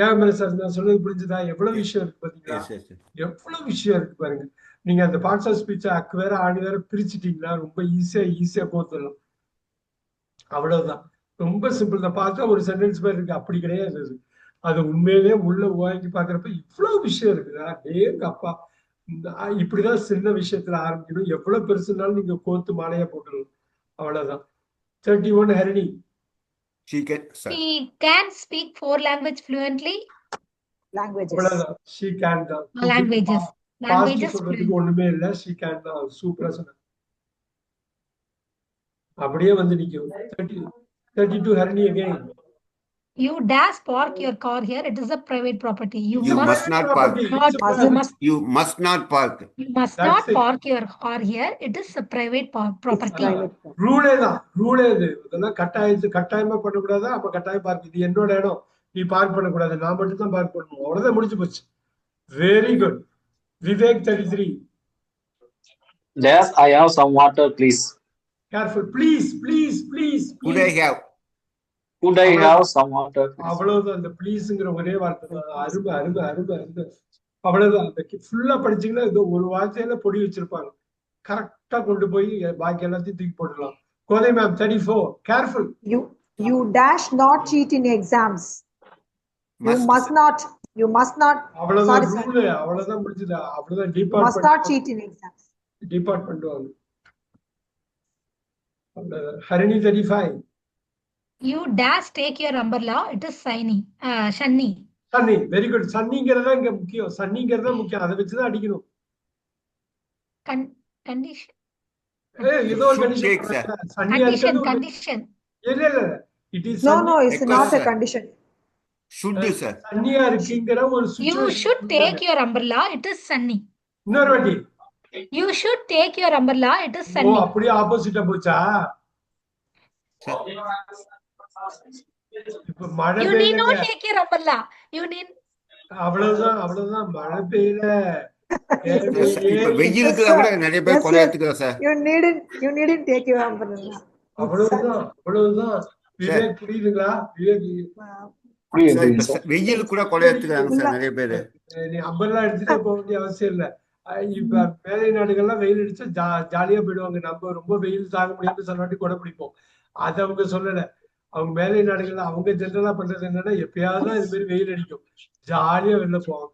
ஏன் சார் நான் சொன்னது புரிஞ்சுதா? எவ்வளவு விஷயம் இருக்கு பாத்தீங்களா? எவ்வளவு விஷயம் இருக்கு பாருங்க. நீங்க அந்த பார்ட்ஸ் ஆஃப் ஸ்பீச் அக்கு வேற ஆணி வேற பிரிச்சுட்டீங்கன்னா ரொம்ப ஈஸியா போத்துடலாம். அவ்வளவுதான். ரொம்ப சிம்பிள் தான். பார்த்தா ஒரு சென்டென்ஸ் மாதிரி இருக்கு, அப்படி கிடையாது. அது உண்மையிலேயே உள்ள வாங்கி பாக்குறப்ப இவ்வளவு விஷயம் இருக்குதா? ஏங்க அப்பா, இப்படிதான் சின்ன விஷயத்துல ஆரம்பிக்கணும். எவ்வளவு பெருசுனாலும் நீங்க கோத்து மாலையா போட்டுடலாம். அவ்வளவுதான். 31 Harini. She can speak 4 languages fluently. அவ்வளவுதான். She can தான். Languages சொல்றதுக்கு ஒண்ணுமே இல்ல. She can தான். சூப்பரா சொன்ன. அப்படியே வந்து நிக்கும். 32 Harini again. You dash park your car here. It is a private property. You You must must not park. Property. not. It's a You private- must. You must not park. You must That's not it. park your car here. It is a private property. ரூலே தான், ரூலே இது. இதெல்லாம் கட்டாயமா பண்ணக்கூடாதா? அப்ப கட்டாயம் park, இது என்னோட இடம், நீ பார்க் பண்ணக்கூடாது, நான் மட்டும் தான் பார்க் பண்ணணும். அவ்வளவுதான், முடிஞ்சு போச்சு. Very good. Vivek 33. Dash, I have some water, please. Careful, please, please, please, Could I please. have? Could I have some water, please? அவ்வளவுதான், அந்த ப்ளீஸ்ங்கிற ஒரே வார்த்தை தான். அருமை அருமை அருமை அருமை. அவ்வளவுதான். அந்த ஃபுல்லா படிச்சீங்கன்னா இது ஒரு வார்த்தையில பொடி வச்சிருப்பாங்க. கரெக்டா கொண்டு போய் பாக்கி எல்லாத்தையும் தூக்கி போட்டுடலாம். Kothai ma'am 34. Careful. You dash not cheat in exams. You must not. அவ்வளவுதான் Sorry, ரூல், அவ்வளவுதான் முடிஞ்சது. அவ்வளவுதான் Must not department, cheat in exams. Department வாங்க. Harini 35. You dash take your umbrella. It is Shani. Shani. சன்னி, வெரி குட். சன்னிங்கிறதா இங்க முக்கியம். சன்னிங்கிறதா முக்கியம். அதை வச்சுதான் அடிக்கணும். Condition. ஏதோ ஒரு Should take, sir. கண்டிஷன். சன்னியா Condition. இருக்கிறது Condition. இல்ல இல்ல, it is No, it's Because, not a sir. condition. Should you, sir? சன்னியா இருக்குங்கிற ஒரு You situation. should take your umbrella. It is Sunny. இன்னொரு வாட்டி. You should take your umbrella. It is O, Sunny. அப்படியே ஆப்போசிட்டா போச்சா? இப்ப மழை You need not பெய்யல. take your umbrella. You need. அவ்வளவுதான் அவ்வளவுதான், மழை பெய்யல. இப்ப வெயிலுக்கு கூட நிறைய பேர் Yes, கொலை yes. எடுத்துக்கிறோம் sir. You needn't take your umbrella. அவ்வளவுதான் அவ்வளவுதான். விவேக் புரியுதுங்களா? விவேக், புரியுது சார், இப்ப வெயில் கூட கொலை எடுத்துக்கிறாங்க சார் நிறைய பேரு. நீ அம்பர்லாம் எடுத்துட்டு போக வேண்டிய அவசியம் இல்ல. இப்ப மேலை நாடுகள்லாம் வெயில் அடிச்சா ஜாலியா போயிடுவாங்க. நம்ம ரொம்ப வெயில் தாங்க முடியாம சில வாட்டி கொடை பிடிப்போம். அது அவங்க சொல்லல. அவங்க மேலை நாடுகள்ல அவங்க ஜென்ரலா பண்றது என்னன்னா, எப்பயாவது இது மாதிரி வெயில் அடிக்கும், ஜாலியா வெளில போவாங்க.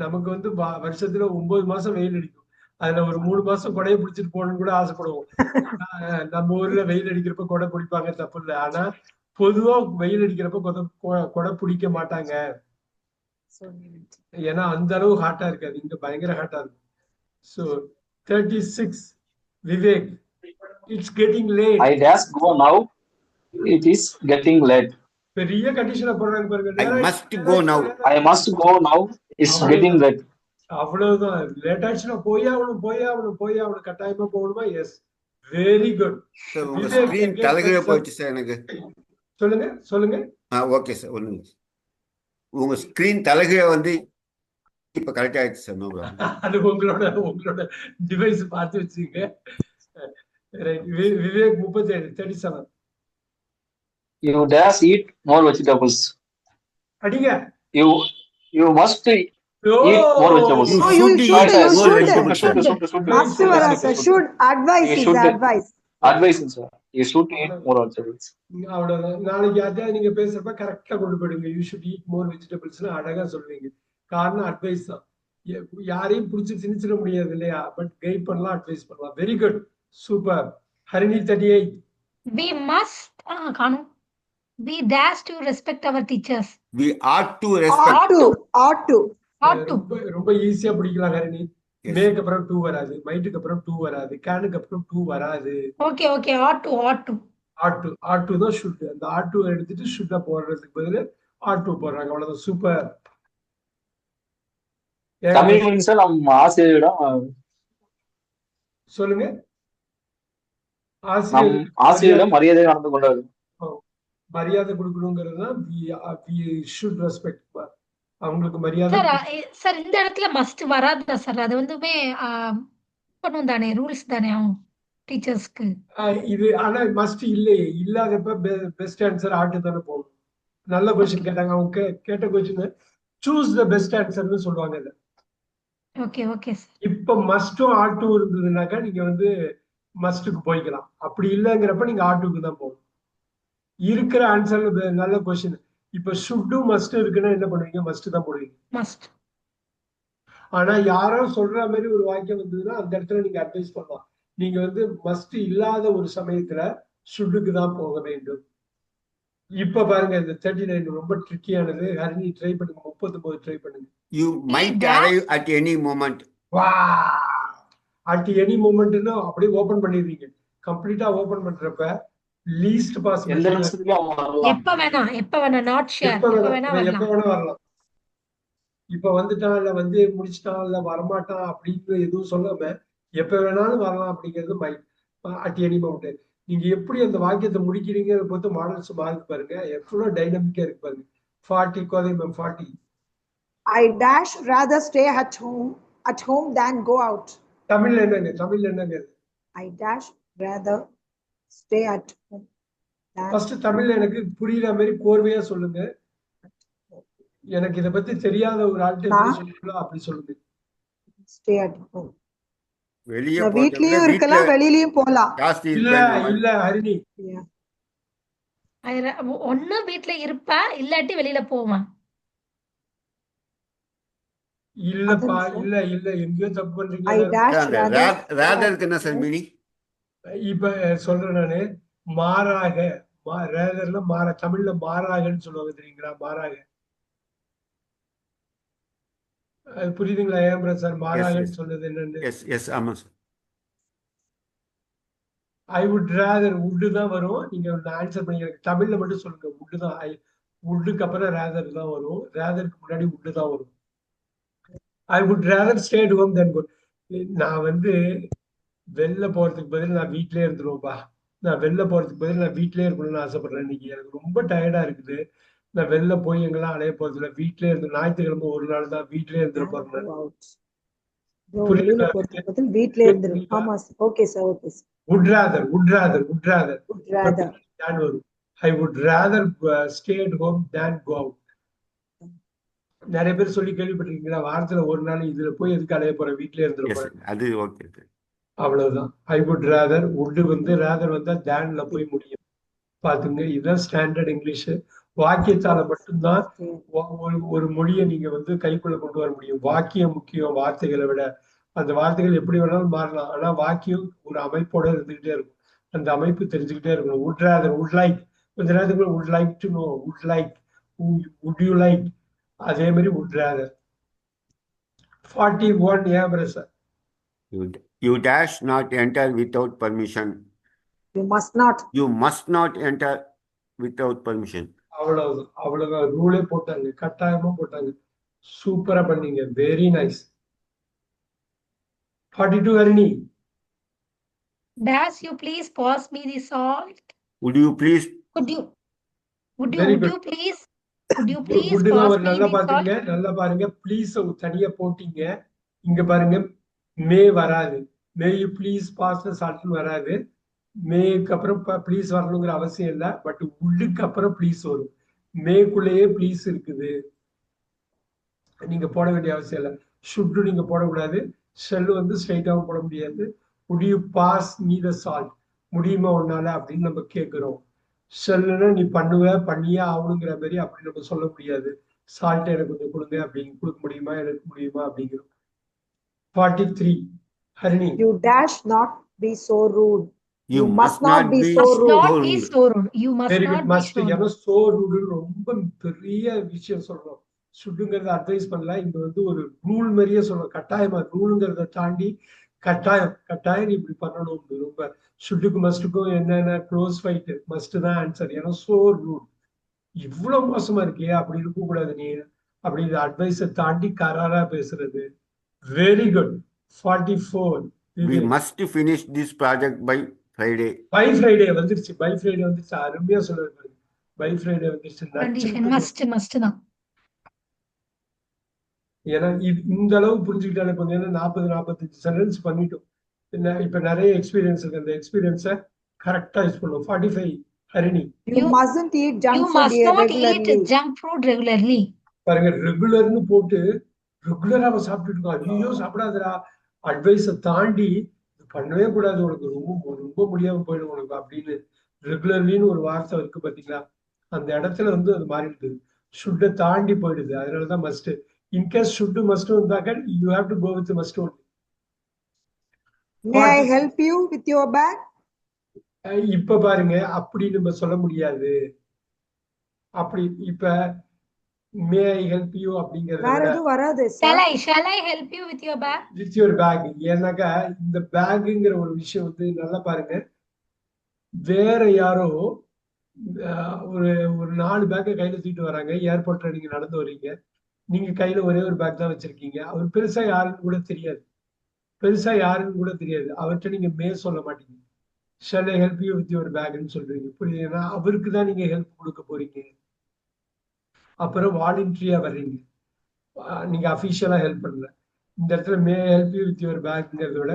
நமக்கு வந்து வருஷத்துல 9 மாசம் வெயில் அடிக்கும். அதுல ஒரு 3 மாசம் கொடையை பிடிச்சிட்டு போகணும்னு கூட ஆசைப்படுவோம். நம்ம ஊர்ல வெயில் அடிக்கிறப்ப கொடை பிடிப்பாங்க, தப்பு இல்லை. ஆனா பொதுவா வெயில் அடிக்கிறப்ப கொடை பிடிக்க மாட்டாங்க. ஏன்னா அந்த அளவு ஹாட்டா இருக்காது, இங்க பயங்கர ஹாட்டா இருக்கும். So 36. Vivek, it's getting late. I dash go now. It is getting late. பெரிய கண்டிஷனை போடுறாங்க பாருங்க. I must go now. I must go now. It's getting late. அவ்வளவுதான். லேட் ஆச்சுன்னா போய் ஆகணும், கட்டாயமா போகணுமா? Yes, very good. சார், உங்க ஸ்கிரீன் தலைகீழ போயிடுச்சு சார் எனக்கு. சொல்லுங்க. ஓகே சார், ஒண்ணுங்க. உங்க ஸ்கிரீன் தலைகீழ வந்து இப்ப கரெக்ட் ஆயிடுச்சு சார். No problem. அது உங்களோட டிவைஸ் பார்த்து வச்சுங்க. Vivek 37. You dash eat more vegetables. அடிங்க. You must eat more vegetables. You Oh, you should should, eat you more should. vegetables, sir. Must வரா sir. Should. Advice You is should. advice. Advice, sir. You should eat more vegetables. அவ்வளவுதான். நாளைக்கு அதான் நீங்க பேசுறப்ப கரெக்டா கொண்டு போயிடுங்க. You should eat மோர் வெஜிடபிள்ஸ்னு அழகா சொல்லுவீங்க. காரணம் அட்வைஸ் தான். யாரையும் புடிச்சு திணிச்சிட முடியாது இல்லையா? பட் கைட் பண்ணலாம், அட்வைஸ் பண்ணலாம். Very good, super. Harini 38. We must. We dash to respect our teachers. We ought to respect. Ought to. ரொம்ப ஈஸியா பிடிக்கலாம் ஹரிணி. மேக்கு அப்புறம் 2 வராது, மைட்டுக்கு அப்புறம் 2 வராது, கேனுக்கு அப்புறம் 2 வராது. Okay. Ought to. ought to தான் should. அந்த ought to எடுத்துட்டு should போடுறதுக்கு பதிலா ought to போடுறாங்க. அவ்வளவுதான், சூப்பர். தமிழ் சார் நம்ம ஆசிரியரிடம் சொல்லுங்க. ஆசிரியரிடம் மரியாதை நடந்து கொண்டாரு. மரியாதை கொடுக்கணுங்கிறது தான் we should respect. அவங்களுக்கு மரியாதை. சார் இந்த இடத்துல மஸ்ட் வராதா சார்? அது வந்துமே பண்ணும் தானே, ரூல்ஸ் தானே டீச்சர்ஸ்க்கு. இது ஆனா மஸ்ட் இல்லையே. இல்லாதப்ப பெஸ்ட் ஆன்சர் ஆட்டு தானே போகணும். நல்ல கொஸ்டின் கேட்டாங்க. அவங்க கேட்ட கொஸ்டின் சூஸ் த பெஸ்ட் ஆன்சர்னு சொல்லுவாங்க. இதை ஓகே சார். இப்ப மஸ்டும் ஆட்டும் இருந்ததுனாக்கா நீங்க வந்து மஸ்டுக்கு போய்க்கலாம். அப்படி இல்லைங்கிறப்ப நீங்க ஆட்டுக்கு தான் போகணும். இருக்கிற ஆன்சர் நல்ல கொஸ்டின். இப்ப ஷுட்டும் மஸ்ட் இருக்குன்னா என்ன பண்ணுவீங்க? மஸ்ட் தான் போடுவீங்க. மஸ்ட். ஆனா யாரோ சொல்ற மாதிரி ஒரு வாக்கியம் வந்ததுன்னா அந்த இடத்துல நீங்க அட்வைஸ் பண்ணலாம். நீங்க வந்து மஸ்ட் இல்லாத ஒரு சமயத்துல ஷுட்டுக்கு தான் போக வேண்டும். இப்ப பாருங்க, இந்த 39 ரொம்ப ட்ரிக்கியானது. ஹரிணி ட்ரை பண்ணுங்க. 39 ட்ரை பண்ணுங்க. You might arrive at any moment. வா, அட் எனி மூமெண்ட்னு அப்படியே ஓபன் பண்ணிடுவீங்க. கம்ப்ளீட்டா ஓபன் பண்றப்ப லீஸ்ட் எந்த பாசிபிள் நிமிஷத்துலயும் அவங்க வரலாம். எப்ப வேணா நாட் ஷியர் எப்ப எப்ப வேணா வேணா எப்ப வரலாம். வேணா வரலாம். இப்ப வந்துட்டான் இல்ல வந்து முடிச்சிட்டான் இல்ல வரமாட்டான் அப்படின்னு எதுவும் சொல்லாம எப்ப வேணாலும் வரலாம் அப்படிங்கிறது அட் எனி மவுண்ட். நீங்க எப்படி அந்த வாக்கியத்தை முடிக்கிறீங்கிறத பொறுத்து மாடல்ஸ் மார்க் பாருங்க, எவ்வளவு டைனமிக்கா இருக்கு பாருங்க. 40 கோதை ma'am 40. I dash rather stay at home than go out. தமிழ்ல என்னங்க? I dash rather stay at home than. First தமிழ்ல எனக்கு புரியுற மாதிரி கோர்வையா சொல்லுங்க. எனக்கு இத பத்தி தெரியாத ஒரு ஆள்கிட்ட எப்படி சொல்லுங்களோ அப்படி சொல்லுங்க. Stay at home. வெளிய வீட்லயும் இருக்கலாம், வெளியிலயும் போலாம். இல்ல ஹரிணி, ஒண்ணு வீட்ல இருப்பா இல்லாட்டி வெளியில போவான். இல்லப்பா இல்ல எங்கேயோ தப்பு பண்றீங்க. I dash rather. என்ன சார் மீனிங்? இப்ப சொல்றேன் நானு, மாறாக ரேதர்ல தமிழ்ல மாறாகன்னு சொல்லுவாங்க தெரியுங்களா? மாறாக அது புரியுதுங்களா? ஏன் சார் மாறாகன்னு சொல்றது என்னன்னு? எஸ் ஆமா சார். ஐ வுட் ரேதர் உட்டு தான் வரும். நீங்க ஆன்சர் பண்ணி தமிழ்ல மட்டும் சொல்லுங்க. உட்டு தான். உட்டுக்கு அப்புறம் ரேதர் தான் வரும். ரேதருக்கு முன்னாடி உட்டு தான் வரும். I would rather stay at home then good. நான் வந்து வெளில போறதுக்கு பதில் நான் வீட்லயே இருந்துருவேன்ப்பா. நான் வெளில போறதுக்கு பதில் நான் வீட்லயே இருக்கணும்னு ஆசைப்படுறேன். இன்னைக்கு எனக்கு ரொம்ப டயர்டா இருக்குது. நான் வெளில போய் எங்கெல்லாம் அலைய போறது இல்லை. வீட்லயே இருந்து ஞாயிற்றுக்கிழமை ஒரு நாள் தான் வீட்லயே இருந்துட போறேன். வீட்லயே இருந்துரு. ஆமா sir. Okay sir. Okay sir. would rather I would rather stay at home than go out. நிறைய பேர் சொல்லி கேள்விப்பட்டிருக்கீங்களா? வாரத்துல ஒரு நாள் இதுல போய் எதுக்கு அலைய போற, வீட்லயே இருந்துருப்போம். அது ஓகே. அவ்வளவுதான். I would rather. உட் வந்து ரேதர் வந்தா தேன்ல போய் முடியும். பாத்துங்க, இதுதான் ஸ்டாண்டர்ட் இங்கிலீஷ். வாக்கியத்தால மட்டும்தான் ஒரு மொழியை நீங்க வந்து கைக்குள்ள கொண்டு வர முடியும். வாக்கியம் முக்கியம் வார்த்தைகளை விட. அந்த வார்த்தைகள் எப்படி வேணாலும் மாறலாம். ஆனா வாக்கியம் ஒரு அமைப்போட இருந்துகிட்டே இருக்கும். அந்த அமைப்பு தெரிஞ்சுக்கிட்டே இருக்கணும். would rather, would like, கொஞ்ச நேரத்துக்கு would like to know, would like, would you like, அதே மாதிரி would rather. 41 ஏன் You dash not enter without permission. You must not enter without permission. அவ்வளவுதான் ரூலே போட்டாங்க, கட்டாயமா போட்டாங்க. சூப்பரா பண்ணீங்க. Very nice. 42 Harini. Dash you please pass me the salt? Would you please please நல்லா பாத்தீங்க, நல்லா பாருங்க. ப்ளீஸ் தனியா போட்டீங்க. இங்க பாருங்க, மே வராது. May you please pass the salt வராது. மேக்கு அப்புறம் ப்ளீஸ் வரணுங்கிற அவசியம் இல்லை. பட் உள்ளுக்கு அப்புறம் ப்ளீஸ் வரும். மேக்குள்ளேயே ப்ளீஸ் இருக்குது. நீங்க போட வேண்டிய அவசியம் இல்லை. ஷுட்டு நீங்க போடக்கூடாது. ஷெல் வந்து ஸ்ட்ரைட்டாவும் போட முடியாது. would you pass me the salt? முடியுமா உன்னால அப்படின்னு நம்ம கேட்கிறோம். ஷெல்லுன்னா நீ பண்ணியே ஆகணுங்கிற மாதிரி அப்படி நம்ம சொல்ல முடியாது. சால்ட் எனக்கு கொஞ்சம் கொடுங்க அப்படின்னு கொடுக்க முடியுமா, எனக்கு முடியுமா அப்படிங்கிறோம். 43 Harini. You dash not be so rude. You must not be so rude. You must Very not good. Must so rude ரொம்ப பெரிய விஷயம் சொல்றோம். ஷுட்டுங்கிறத அட்வைஸ் பண்ணல. இங்க வந்து ஒரு ரூல் மாதிரியே சொல்றோம். கட்டாயமா ரூலுங்கிறத தாண்டி கட்டாயம் நீ இப்படி பண்ணணும். ரொம்ப ஷுட்டுக்கு மஸ்டுக்கும் என்னென்ன க்ளோஸ் ஃபைட் மஸ்ட் தான் ஆன்சர். ஏன்னா சோ ரூட், இவ்வளவு மோசமா இருக்கே அப்படி இருக்க கூடாது நீ அப்படி அட்வைஸை தாண்டி கராரா பேசுறது. Very good. 44 We must finish this project by Friday. By Friday வந்துருச்சு. அருமையா சொல்றாரு. பை ஃப்ரைடே வந்துருச்சு. மஸ்ட் தான். ஏன்னா இந்த அளவு புரிஞ்சுக்கிட்டாலே கொஞ்சம் 40-45 சென்டென்ஸ் பண்ணிட்டோம். இப்ப நிறைய எக்ஸ்பீரியன்ஸ் இருக்கு. அந்த எக்ஸ்பீரியன்ஸை கரெக்டா யூஸ் பண்ணுவோம். 45 Harini. You mustn't eat junk food regularly. பாருங்க, ரெகுலர்னு போட்டு ரெகுலரா சாப்பிட்டுட்டு இருக்கோம். ஐயோ சாப்பிடாதரா, அட்வைஸை தாண்டி பண்ணவே கூடாது, உனக்கு ரொம்ப முடியாம போயிடும் உனக்கு அப்படின்னு ரெகுலர்லின்னு ஒரு வார்த்தை இருக்கு பாத்தீங்களா? அந்த இடத்துல வந்து அது மாறிடுது. ஷுட்டை தாண்டி போயிடுது. அதனாலதான் மஸ்ட். இன்கேஸ் ஷுட்டு மஸ்ட் வந்தாக்க you have to go with must only. May I help you with your bag? இப்ப பாருங்க, அப்படி நம்ம சொல்ல முடியாது. அப்படி இப்ப மே ஐ ஹெல்ப் யூ அப்படிங்கறது வராது. Shall I help you with your bag? With your bag. ஏன்னாக்கா இந்த பேக்குங்கிற ஒரு விஷயம் வந்து நல்லா பாருங்க, வேற யாரோ ஒரு ஒரு 4 பேக்கை கையில தூக்கிட்டு வராங்க. ஏர்போர்ட்ல நீங்க நடந்து வரீங்க. நீங்க கையில ஒரே ஒரு பேக் தான் வச்சிருக்கீங்க. அவர் பெருசா யாருன்னு கூட தெரியாது. அவர்கிட்ட நீங்க சொல்ல மாட்டீங்க. Shall I help you with your பேக்னு சொல்றீங்க. புரியுதுன்னா அவருக்கு தான் நீங்க ஹெல்ப் கொடுக்க போறீங்க. அப்புறம் வாலண்டரியா வர்றீங்க. நீங்க அபிஷியலா ஹெல்ப் பண்ணல. இந்த இடத்துல ஹெல்ப் யூ வித் யுவர் பேக்ங்கிறத விட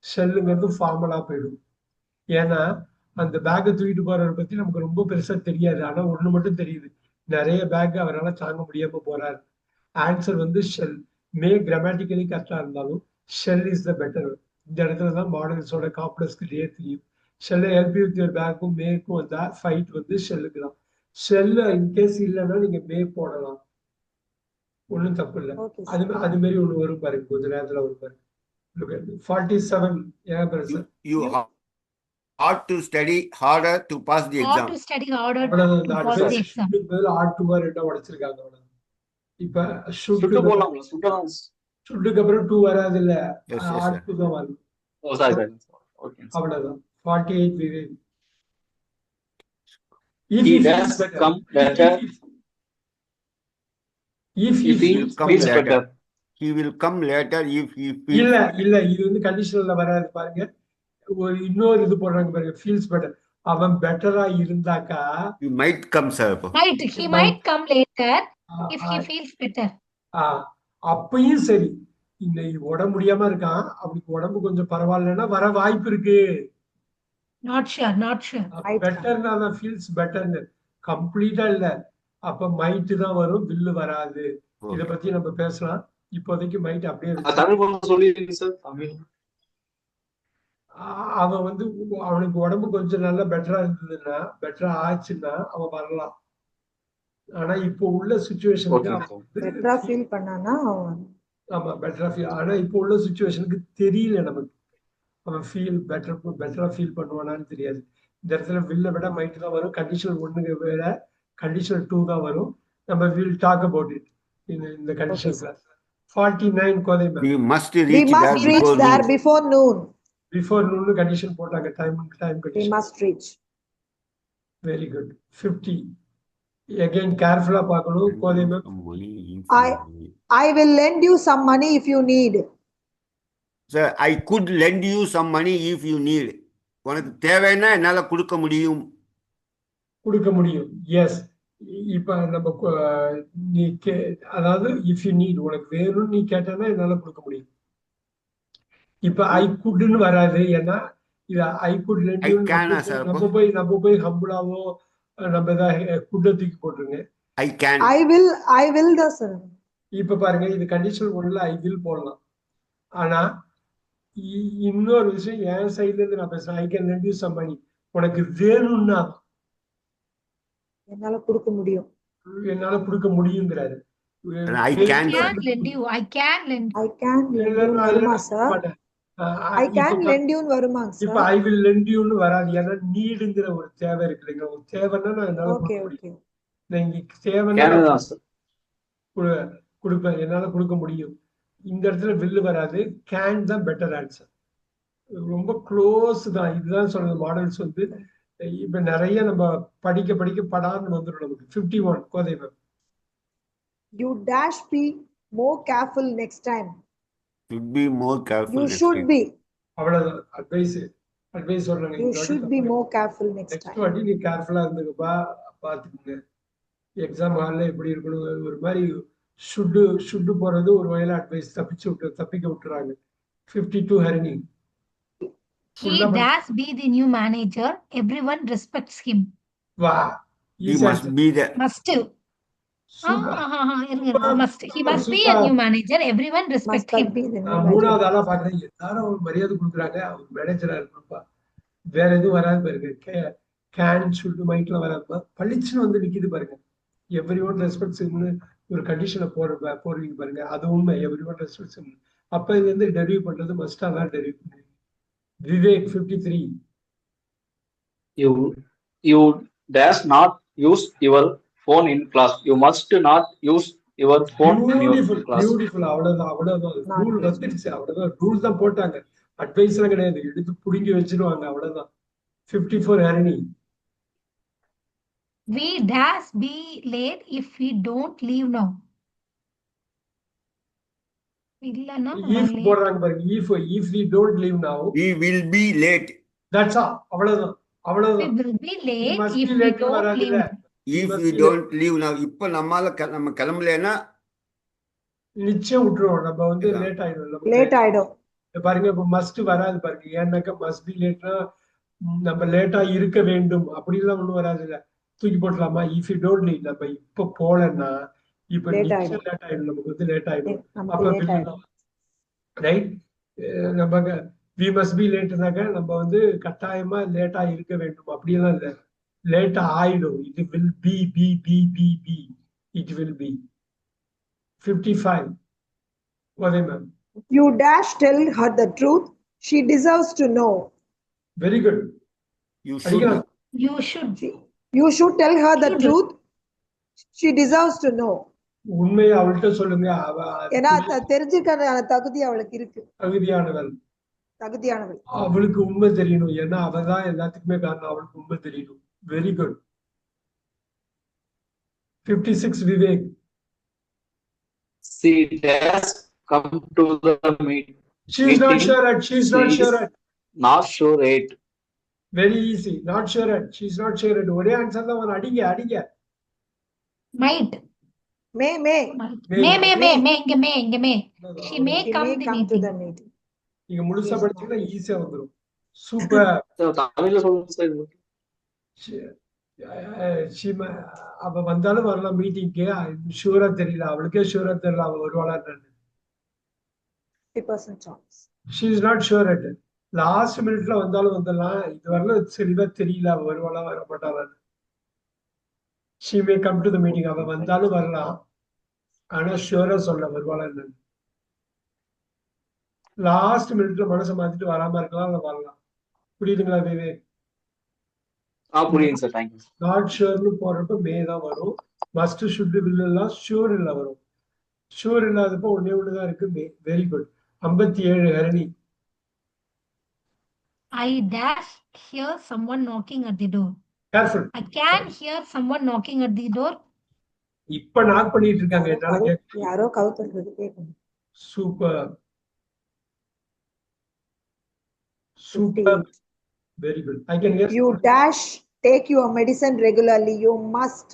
ஷெல்லுங்கிறது ஃபார்மலா போயிடும். ஏன்னா அந்த பேக்கை தூக்கிட்டு போறவரை பத்தி நமக்கு ரொம்ப பெருசா தெரியாது. ஆனா ஒண்ணு மட்டும் தெரியுது, நிறைய பேக் அவரால் தாங்க முடியாம போறாரு. ஆன்சர் வந்து ஷெல். கிராமட்டிக்கலி கரெக்டா இருந்தாலும் ஷெல் இஸ் த பெட்டர். இந்த இடத்துல தான் மாடல்ஸோட காம்ப்ளெக்ஸ் தெரியும். ஷெல்லை ஹெல்ப் யூ வித் யுவர் பேக்கும் மேக்கும் வந்தா ஃபைட் வந்து ஷெல்லுக்கு தான். ஷெல்லு இன்கேஸ் இல்லைன்னா நீங்க போடலாம், ஒன்றும் தப்பு இல்லை. அது மாதிரி ஒண்ணு வரும் பாருங்க, கொஞ்ச நேரத்துல வரும் பாருங்க. 47. You ought to study harder to pass the exam. Ought to study harder to pass the exam. உடைச்சிருக்காங்க. இப்ப சுட்டு போலாம். சுட்டுக்கு அப்புறம் 2 வராது இல்ல, ought to தான் வரும். அவ்வளவுதான். 48 Vivek. If he feels better. He will come later if he feels. இல்ல இது வந்து கண்டிஷனல்ல வராது பாருங்க. ஒரு இன்னொரு இது போடுறாங்க பாருங்க, feels better. அவன் பெட்டரா இருந்தாக்கா he might come, sir. He might come later if he feels better. அப்பயும் சரி, இந்த உடம்பு முடியாம இருக்கான், அவனுக்கு உடம்பு கொஞ்சம் பரவாயில்லைன்னா வர வாய்ப்பு இருக்கு. Not sure. பெட்டர்னா தான் feels betterன்னு, கம்ப்ளீட்டா இல்ல. அப்ப மைட் தான் வரும், வில்லு வராது. இத பத்தி நம்ம பேசலாம். இப்போதைக்கு மைட் அப்படியே அவன் வந்து அவனுக்கு உடம்பு கொஞ்சம் நல்லா பெட்டரா இருந்ததுன்னா, பெட்டரா ஆச்சுன்னா அவன் வரலாம். ஆனா இப்போ உள்ள சிச்சுவேஷனுக்கு பெட்டரா ஃபீல் பண்ணானா ஆமா பெட்டரா ஃபீல். ஆனா இப்போ உள்ள சிச்சுவேஷனுக்கு தெரியல நமக்கு அவன் பெட்டரா ஃபீல் பண்ணுவானான்னு தெரியாது. இந்த இடத்துல வில்ல விட மைட் தான் வரும். கண்டிஷனல் 1 விட கண்டிஷனல் 2 தான் வரும். நம்ம வில் டாக் அபவுட் இட் இந்த கண்டிஷன் கிளாஸ். 49 கோதைமா. We must reach there before noon. Before noon condition போட்டாங்க. Time condition. We must reach. Very good. 50. Again carefully பார்க்கணும் கோதைமா. I will lend you some money if you need. Sir, I could lend you some money if you need. உனக்கு தேவைன்னா என்னால கொடுக்க முடியும். Yes. இப்ப நம்ம நீ அதாவது if you need, உனக்கு வேணும்னு நீ கேட்டனா என்னால கொடுக்க முடியும். இப்ப I couldn't வராது. ஏன்னா இது I could lend you. நம்ம போய் ஹம்பிளாவோ நம்ம குட்ட தூக்கி போட்டுருங்க. I will தான் சார். இப்ப பாருங்க, இது கண்டிஷனல் 1ல I will போடலாம். ஆனா இன்னொரு விஷயம் என் சைட்ல இருந்து நான் பேசுறேன். I can lend you some money. உனக்கு வேணும்னா என்னால கொடுக்க முடியுங்கிறாரு. I can lend you. வருமா sir? I can lend you வருமாங்க சார்? இப்ப I will lend you னு வராது. ஏன்னா நீடுங்கிற ஒரு தேவை இருக்குங்க. ஒரு தேவைன்னா நான் என்னால கொடுக்க முடியும். நீங்க தேவைன்னா கொடுப்பேன், என்னால கொடுக்க முடியும். இந்த இடத்துல வில்லு வராது. கேன் தான் பெட்டர் ஆன்சர். ரொம்ப க்ளோஸ் தான். இதுதான் சொல்றது. மாடல்ஸ் வந்து இப்ப நிறைய நம்ம படிக்க படான்னு வந்துடும் நமக்கு. 51 கோதைமா. You dash be more careful next time. Should be more careful. You should be. அவ்வளவுதான். அட்வைஸ் சொல்றாங்க. You should be more careful next time. Next வாட்டி நீ கேர்ஃபுல்லா இருந்துக்கப்பா, பாத்துக்கங்க. எக்ஸாம் ஹால்ல எப்படி இருக்கணும், ஒரு மாதிரி ஷுட் போறது ஒரு வகையில அட்வைஸ் தப்பிக்க விட்டுறாங்க. 52 Harini. He does be the new manager. Everyone respects him. Wow. He must be the. Must. He must be a new manager. Everyone respects him. மூணாவது ஆளா பாக்குறேன். எல்லாரும் ஒரு மரியாதை கொடுக்குறாங்க. அவர் மேனேஜரா இருக்கணும்ப்பா. வேற எதுவும் வராது பாருங்க. கேன் ஷுட் மைட்ல வராதுப்பா. பளிச்சுன்னு வந்து நிக்குது பாருங்க. எவ்ரிஒன் ரெஸ்பெக்ட்ஸ் ஹிம்னு ஒரு கண்டிஷனை போடுவீங்க பாருங்க. அது உண்மை. Everyone respects him. அப்ப இது வந்து டெரிவ் பண்றது மஸ்டா தான் டெரிவ் பண்ணுவீங்க. Vivek 53. You dash not use your phone in class. You must not use your phone in your class. Beautiful. அவ்வளவுதான். ரூல் வந்துருச்சு. அவ்வளவுதான். ரூல்ஸ் தான் போட்டாங்க. அட்வைஸ் எல்லாம் கிடையாது. எடுத்து புடுங்கி வச்சிருவாங்க. அவ்வளவுதான். 54 Harini. We dash be late if we don't leave now. இல்லன்னா If போடுறாங்க பாருங்க, if we don't leave now, We will be late. that's all. அவ்வளவுதான் we அவ்வளவுதான். will be We late must if be we late don't வராது leave இல்ல. now. If must we be don't leave now, இப்ப நம்ம கிளம்பலன்னா நிச்சயம் விட்டுருவோம். நம்ம வந்து அதான். லேட் ஆயிடும். நமக்கு லேட் ஆயிடும். பாருங்க இப்ப மஸ்ட் வராது பாருங்க. ஏன்னாக்கா மஸ்ட் பி லேட்னா நம்ம லேட்டா இருக்க வேண்டும் அப்படிலாம் ஒண்ணும் வராது இல்ல. தூக்கி போட்டலாமா? இஃப் யூ டோன்ட் லீவ், நம்ம இப்ப போலன்னா இப்ப Late நிச்சயம் ஆயிடும். லேட் ஆயிடும். நமக்கு வந்து லேட் ஆயிடும். நமக்கு அப்ப லேட் ஆயிடும். ரைட். நம்ம வி மஸ்ட் பி லேட்னாக்க நம்ம வந்து கட்டாயமா லேட்டா இருக்க வேண்டும் அப்படியெல்லாம் இல்ல. லேட்டா ஆயிடும். It will be be be be be it will be. 55 Uday ma'am. You dash tell her the truth. She deserves to know. Very good. you should. அடிக்கலாம். You should. You should tell her the Should. truth. She deserves to know. உண்மையை அவள்கிட்ட சொல்லுங்க. அவ ஏன்னா தெரிஞ்சுக்கான தகுதி அவளுக்கு இருக்கு. தகுதியானவள். தகுதியானவள். அவளுக்கு உண்மை தெரியணும். ஏன்னா அவதான் எல்லாத்துக்குமே காரணம். அவளுக்கு உண்மை தெரியணும். Very good. 56 Vivek. She dash come to the meeting. She's not sure at. She's not She sure is at. not sure yet. Very easy. Not sure at. She's not sure at. ஒரே answer தான் வரும். அடிங்க. Might. May இங்க மே. She may She come may the come to meeting. the meeting. நீங்க முழுசா படிச்சீங்கன்னா ஈஸியா வந்துரும். சூப்பர். தமிழ்ல சொல்லுங்க சார். அவ வந்தாலும் வரலாம் மீட்டிங்க்கு. ஷூரா தெரியல. அவளுக்கே ஷூரா தெரியல அவ வருவாளான்னு. 50% chance. She is not sure at. Last மினிட்ல வந்தாலும் வந்துடலாம். இது வரல தெளிவா தெரியல அவ வருவாளா வர மாட்டாளான்னு. She may come to the meeting. அவ வந்தாலும் வரலாம். ஆனா ஷூரா சொல்ல வருவாளான்னு. லாஸ்ட் மினிட்ல மனசை மாத்திட்டு வராம இருக்கலாம், இல்ல வரலாம். புரியுதுங்களா விவேக்? புரியுங்க சார். தேங்க்யூ. நாட் ஷூர்னு போறப்ப மே தான் வரும். மஸ்ட் ஷுட் வில் எல்லாம் ஷூர் இல்ல வரும். ஷூர் இல்லாதப்போ ஒண்ணேதான் இருக்கு may. Very good. 57 Harani. I dash hear someone knocking at the door. Careful. I can hear someone knocking at the door. இப்ப நாக் பண்ணிட்டு இருக்காங்க. என்னால கேட்க. யாரோ கவுத்துறது கேட்கணும். Super. Super. Very good. I can hear. You dash take your medicine regularly. You must.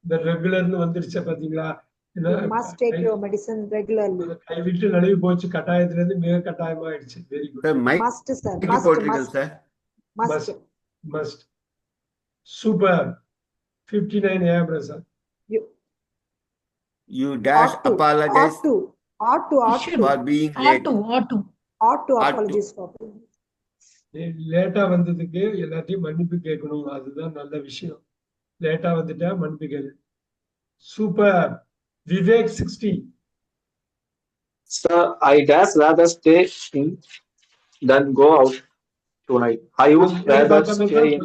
The regular னு வந்துருச்சு பாத்தீங்களா? You must take your medicine regularly. கை விட்டு நழுவி போச்சு. கட்டாயத்துல இருந்து மிக கட்டாயமா ஆயிடுச்சு. Very good. Sir, mic Must sir. போட்டுருக்கேன் sir. Must. Must. Super. 59 Abrasa. You dash apologize Ought to for being late. ought to apologize for being late. லேட்டா வந்ததுக்கு எல்லாத்தையும் மன்னிப்பு கேட்கணும். அதுதான் நல்ல விஷயம். லேட்டா வந்துட்டா மன்னிப்பு கேளு. Super. Vivek 60. Sir, I dash rather stay in than go out tonight. I would rather stay in.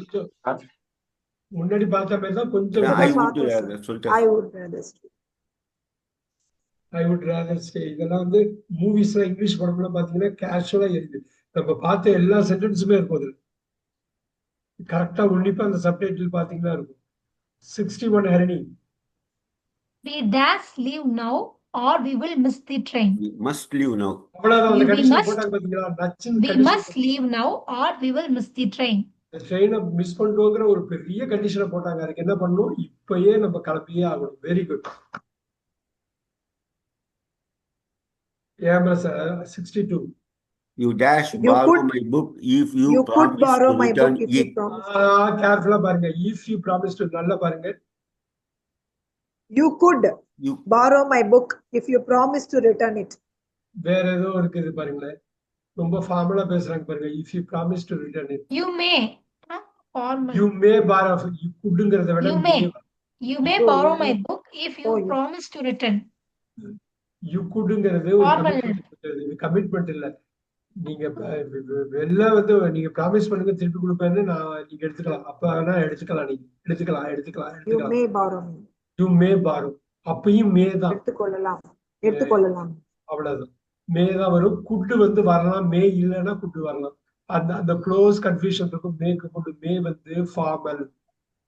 முன்னாடி பார்த்த மாதிரி தான் கொஞ்சம். I would rather சொல்லிட்டேன். I would rather stay. I would rather stay. இதெல்லாம் வந்து மூவிஸ்ல இங்கிலீஷ் படம்லாம் பாத்தீங்கன்னா கேஷுவலா இருக்கு. நம்ம பார்த்த எல்லா சென்டென்ஸுமே இருக்கும் அதுல. கரெக்டா உன்னிப்பா அந்த சப்டைட்டில் பாத்தீங்கன்னா இருக்கும். 61 Harini. We dash leave now or we will miss the train. We must leave now. அவ்வளவுதான் அந்த கண்டிஷன் போட்டாங்க பாத்தீங்களா? நச்சின் We must leave now or we will miss the train. ட்ரெயினை மிஸ் பண்ணிட்டோங்கிற ஒரு பெரிய கண்டிஷனை போட்டாங்க. அதுக்கு என்ன பண்ணணும்? இப்பயே நம்ம கிளப்பியே ஆகணும். Very good. ஏமா sir 62. You dash borrow my book if you could promise borrow to my return book if you it. promise. கேர்ஃபுல்லா பாருங்க. If you promise to. நல்லா பாருங்க. You could You borrow my book if you promise to return it. வேற ஏதோ இருக்குது பாருங்களேன். ரொம்ப ஃபார்மலா பேசுறாங்க பாருங்க. If you promise to return it. You may. Formal. You may borrow. You couldங்கிறத விட You may borrow my book if you promise to return. you couldங்கிறது ஒரு commitment இல்ல. நீங்க எல்லாம் வந்து நீங்க ப்ராமிஸ் பண்ணுங்க திருப்பி கொடுப்பேன்னு நீங்க எடுத்துக்கலாம். அப்ப வேணா எடுத்துக்கலாம். நீங்க எடுத்துக்கலாம். You may borrow. அப்பயும் மே தான் எடுத்துக்கொள்ளலாம். அவ்வளவுதான். மே தான் வரும். குட்டு வந்து வரலாம். மே இல்லைன்னா குட்டு வரலாம். அந்த க்ளோஸ் கன்ஃபியூஷன் இருக்கும். மேக்கு குட், மே வந்து ஃபார்மல்,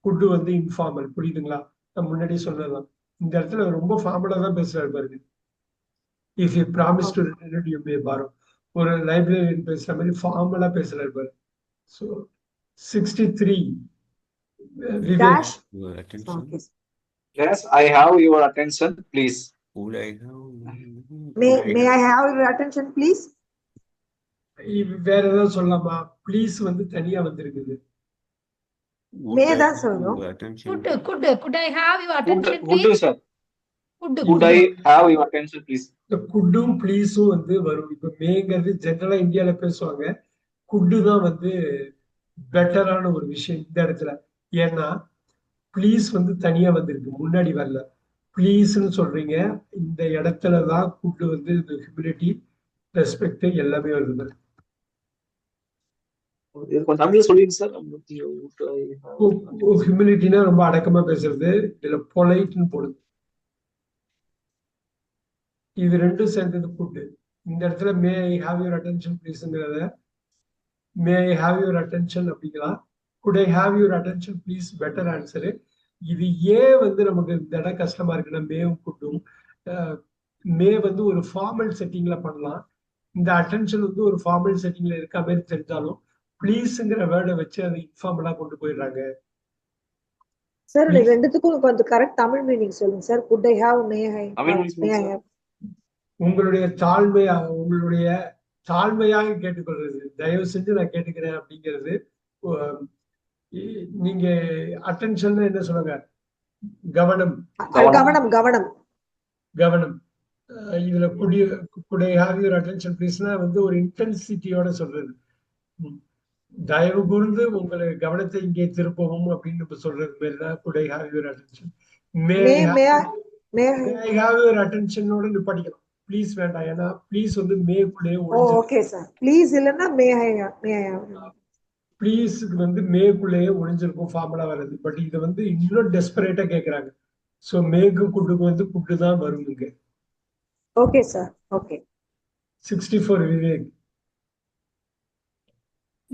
குட் வந்து இன்ஃபார்மல். புரியுதுங்களா? நான் முன்னாடி சொன்னதுதான். இந்த இடத்துல ரொம்ப ஃபார்மலா தான் பேசுறாரு பாருங்க. If you promise to return you may borrow. ஒரு லைப்ரரியன் பேசுற மாதிரி ஃபார்மலா பேசுறாரு பாரு. So 63 Vivek. Dash. Your attention. Okay. Yes, I have your attention, please. Would I have? May I have your attention, please? வேற ஏதாவது சொல்லலாமா? ப்ளீஸ் வந்து தனியா வந்திருக்குது. Would May I தான் have சொல்லணும். your attention? Could I have your attention, Would please? sir. Could Could I have your attention, please? இந்த குட்டும் ப்ளீஸும் வந்து வரும். இப்ப மேங்கிறது ஜெனரலா இந்தியால பேசுவாங்க. குட்டு தான் வந்து பெட்டரான ஒரு விஷயம் இந்த இடத்துல. ஏன்னா ப்ளீஸ் வந்து தனியா வந்திருக்கு, முன்னாடி வரல. ப்ளீஸ்ன்னு சொல்றீங்க, இந்த இடத்துலதான் குட்டு வந்து இந்த ஹியூமிலிட்டி, ரெஸ்பெக்ட் எல்லாமே வருது. இது கொஞ்சம் தமிழ்ல சொல்லுங்க சார். ஹியூமிலிட்டினா ரொம்ப அடக்கமா பேசுறது, இதுல பொலைட்னு போடுது. இது ரெண்டும் சேர்ந்தது குட்டு. இந்த இடத்துல may I have your attention ப்ளீஸ்ங்கிறத may I have your attention அப்படிங்களா? Good I have your attention please better answer. இது ஏன் வந்து நமக்கு இந்த இடம் கஷ்டமா இருக்குன்னா, மேவும் குட்டும் மே வந்து ஒரு ஃபார்மல் செட்டிங்ல பண்ணலாம். இந்த அட்டென்ஷன் வந்து ஒரு ஃபார்மல் செட்டிங்ல இருக்க மாதிரி தெரிஞ்சாலும் ப்ளீஸ்ங்கிற வேர்டை வச்சு அதை இன்ஃபார்மலா கொண்டு போயிடுறாங்க. சார் ரெண்டுத்துக்கும் கொஞ்சம் கரெக்ட் தமிழ் மீனிங் சொல்லுங்க sir. Good I have, May I have. உங்களுடைய தாழ்மையாக கேட்டுக்கொள்றது, தயவு செஞ்சு நான் கேட்டுக்கிறேன் அப்படிங்கிறது. நீங்க அட்டென்ஷன் என்ன சொல்லுங்க? கவனம். கவனம் கவனம் கவனம். இதுல good I have your attention ப்ளீஸ்னா வந்து ஒரு இன்டென்சிட்டியோட சொல்றது. தயவு கூர்ந்து உங்களை கவனத்தை இங்கே திருப்பவும் அப்படின்னு சொல்றது மாதிரிதான் good I have your attention. May I have your அட்டென்ஷனோட நிப்பாட்டிக்கலாம். ப்ளீஸ் வேண்டாம். ஏன்னா ப்ளீஸ் வந்து மேக்குள்ளே ஓகே சார். ப்ளீஸ் இல்லைன்னா மே ஐ ப்ளீஸுக்கு வந்து மேக்குள்ளேயே ஒளிஞ்சிருக்கும் ஃபார்முலா வருது. பட் இதை வந்து இன்னும் டெஸ்பரேட்டா கேட்கறாங்க. ஸோ மேக்கு குட்டுக்கு வந்து குட்டு தான் வரும் இங்க. Okay sir. Okay. 64 Vivek.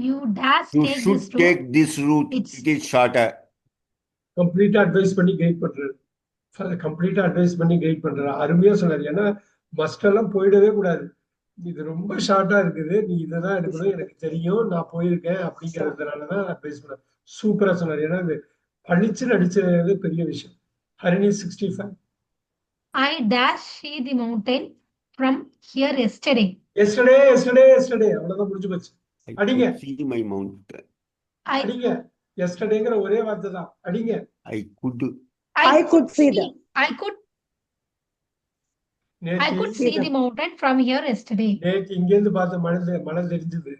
You should take this route. It is shorter. கம்ப்ளீட்டா அட்வைஸ் பண்ணி கைட் பண்றாரு. கம்ப்ளீட்டா அட்வைஸ் பண்ணி கைட் பண்றாரு. அருமையா சொன்னாரு. ஏன்னா மஸ்ட் எல்லாம் போயிடவே கூடாது. இது ரொம்ப ஷார்ட்டா இருக்குது, நீ இதான் எடுக்கணும், எனக்கு தெரியும், நான் போயிருக்கேன் அப்படிங்கிறதுனாலதான் அட்வைஸ் பண்ண. சூப்பரா சொன்னாரு. ஏன்னா இது பழிச்சு நடிச்சது பெரிய விஷயம். Harini 65. I dash see the mountain from here yesterday. yesterday அவ்வளவுதான் முடிஞ்சு போச்சு. அடிங்க. See my mountain. அடிங்க. yesterdayங்கிற ஒரே வார்த்தை தான். அடிங்க. I could see them. I could see the mountain from here yesterday. நேற்று இங்கேருந்து பார்த்த மழை தெரிஞ்சது.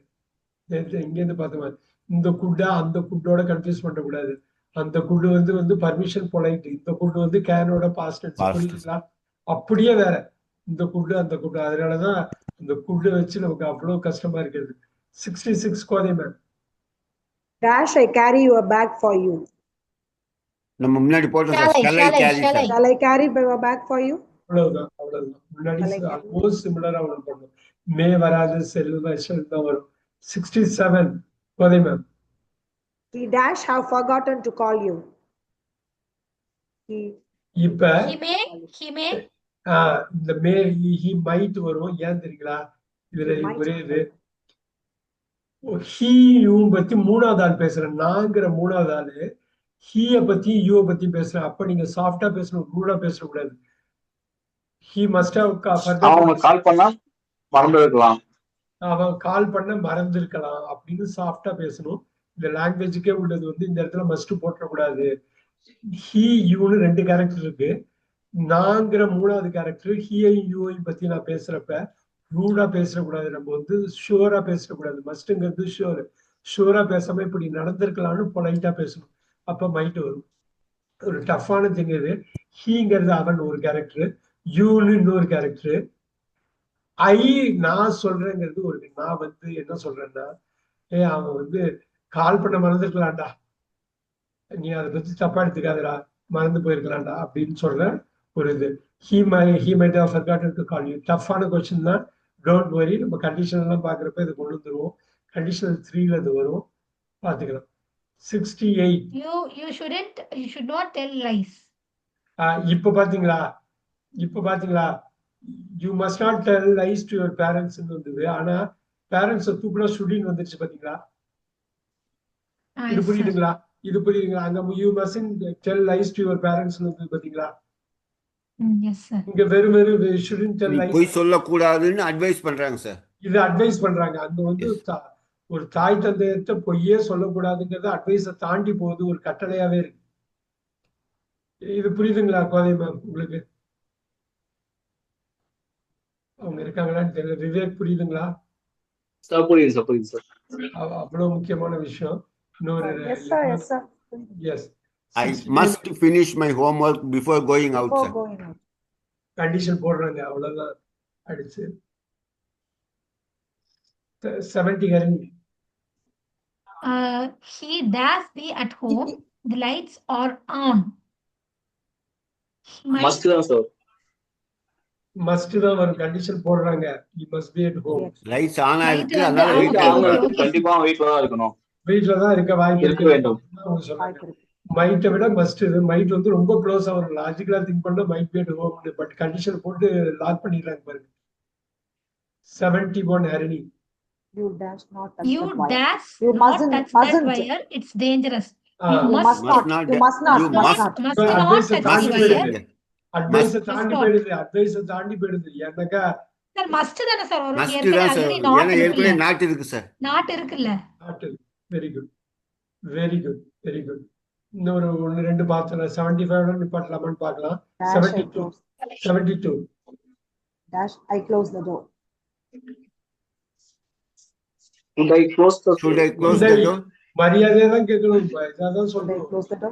நேற்று இங்கேருந்து பார்த்த இந்த குட்டா அந்த குட்டோட கன்ஃபியூஸ் பண்ண கூடாது. அந்த குட்டு வந்து பர்மிஷன் பொலைட். இந்த குட்டு வந்து கேனோட பாஸ்ட் டென்ஸ். அப்படியே வேற. இந்த குட்டு அந்த குட்டு. அதனாலதான் அந்த குட்டு வச்சு நமக்கு அவ்வளவு கஷ்டமா இருக்கிறது. 66 கோதை ma'am. Dash I carry your bag for you. நம்ம முன்னாடி போட்டோம். Shall I carry your bag for you? அவ்வளவுதான். முன்னாடி ஆல்மோஸ்ட் சிமிலரா ஒன்று பண்ணணும். மே வராது, செல்வம் தான் வரும். 67 கோதை ma'am. He dash have forgotten to call you. இப்ப he may இந்த மே he might வரும். ஏன் தெரியுங்களா? இதுல ஒரே இது he you பத்தி மூணாவது ஆள் பேசுறேன். நாங்கிற மூணாவது ஆளு ஹீய பத்தி யூ பத்தி பேசுறேன். அப்ப நீங்க சாஃப்டா பேசணும், ரூடா பேசக்கூடாது. he must have கால் பண்ணா மறந்துருக்கலாம், அவன் கால் பண்ண மறந்துருக்கலாம் அப்படின்னு சாஃப்டா பேசணும். இந்த லாங்குவேஜுக்கே உள்ளது வந்து இந்த இடத்துல மஸ்ட் போட்டக்கூடாது. ஹீ யூன்னு 2 கேரக்டர் இருக்கு. நாங்கிற மூணாவது கேரக்டர் ஹீயை யூஐ பத்தி நான் பேசுறப்ப ரூடா பேசக்கூடாது. நம்ம வந்து ஷுவரா பேசக்கூடாது. மஸ்ட்ங்கிறது ஷுவரா பேசாம இப்படி நடந்திருக்கலாம்னு பொலைட்டா பேசணும். அப்ப மைட் வரும். ஒரு டஃப்பான திங் இது. ஹீங்கிறது அவன் ஒரு கேரக்டர், யூன்னு இன்னொரு கேரக்டர், ஐ நான் சொல்றேங்கிறது ஒரு. நான் வந்து என்ன சொல்றேன்னா, அவன் வந்து கால் பண்ண மறந்துருக்கலாம்டா, நீ அதை பத்தி தப்பா எடுத்துக்காதடா, மறந்து போயிருக்கலாம்டா அப்படின்னு சொல்ற ஒரு இது. he might have forgotten to call you. டஃப்பான கொஸ்டின் தான். Don't worry. நம்ம கண்டிஷன் எல்லாம் பாக்குறப்ப இதை கொண்டு வந்துருவோம். கண்டிஷனல் 3ல அது வரும், பார்த்துக்கலாம். 68. You should not tell lies. இப்ப பாத்தீங்களா, you must not tell lies to your parents ன்னு வந்தது. ஆனா பேரண்ட்ஸ் தூக்குனா ஷுடின்னு வந்துருச்சு பாத்தீங்களா? இது புரியுதுங்களா? அங்க you mustn't tell lies to your parents ன்னு வந்தது பாத்தீங்களா? Yes sir. இங்க வெறும் shouldn't tell lies. போய் சொல்லக்கூடாதுன்னு அட்வைஸ் பண்றாங்க சார். இது அட்வைஸ் பண்றாங்க. அங்க வந்து ஒரு தாய் தந்தையத்தை பொய்யே சொல்லக்கூடாதுங்கிறது அட்வைஸை தாண்டி போகுது, ஒரு கட்டளையாவே இருக்கு. இது புரியுதுங்களா கோதை மேம் உங்களுக்கு? அவங்க இருக்காங்களான்னு தெரியல. விவேக் புரியுதுங்களா? புரியுது சார். அவ்வளவு முக்கியமான விஷயம். இன்னொரு yes, I must finish my homework before going out, sir. Condition போடுறாங்க, அவ்வளவுதான் அடிச்சு. 70 Harini. He does be at home. The lights are on. Must தான் சார். மஸ்ட் தான் ஒரு கண்டிஷன் போடுறாங்க. He must be at home. Lights on ஆயிருக்கு, அதனால வீட்ல கண்டிப்பா வீட்ல தான் இருக்கணும். வீட்ல தான் இருக்க வாய்ப்பு இருக்க வேண்டும். மைட்டை விட மஸ்ட். மைட் வந்து ரொம்ப க்ளோஸா வரும். லாஜிக்கலா திங்க் பண்ண might be at home, but condition போட்டு லாக் பண்ணிடுறாங்க பாருங்க. 71 Harini. You dash not touch You that wire. dash You not mustn't- touch mustn't. that wire. It's dangerous. You must not. You must not. You Must must not. Must So, not advice touch தாண்டி the wire. போயிடுது. அட்வைஸ தாண்டி Must போயிடுது. அட்வைஸ தாண்டி போயிடுது. எனக்கா Sir, must தானே sir வரும்? Must ஏற்கனவே தான் சார். already not ஏன்னா ஏற்கனவே இருக்குல்ல. நாட் இருக்கு சார். Not இருக்குல்ல. Very good, very good, very good. இன்னொரு 1-2 பார்த்துலாம். 75 நிப்பாட்டலாமான்னு பார்க்கலாம். Dash, I 72. close. 72. Dash, I close the door. Should I close the Should I close the door? மரியாதையா தான் கேட்கணும். இதான் Should I சொல்றோம். close the door?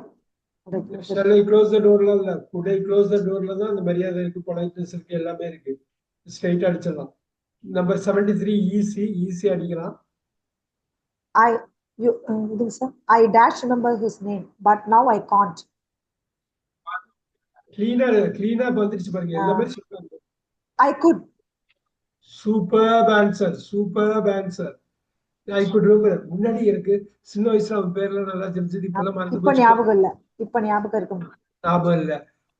Should I close the Shall I close the door? இல்ல, could I close the door? தான் அந்த மரியாதை இருக்கு, பொலைட்னஸ் இருக்கு, எல்லாமே இருக்கு. ஸ்ட்ரைட் அடிச்சிடலாம். நம்பர் 73 ஈஸி அடிக்கலாம். I dash remember his name, but now I can't. கிளீனா வந்துருச்சு பாருங்க, எல்லாமே சொல்றாங்க. I could. Super answer. I could remember. முன்னாடி இருக்கு, சின்ன வயசுல அவன் பேர்ல நல்லா தெரிஞ்சது, இப்பெல்லாம் மறந்து இப்ப போச்சு. ஞாபகம் இல்ல. இப்ப ஞாபகம் இருக்கும். ஞாபகம் இல்ல.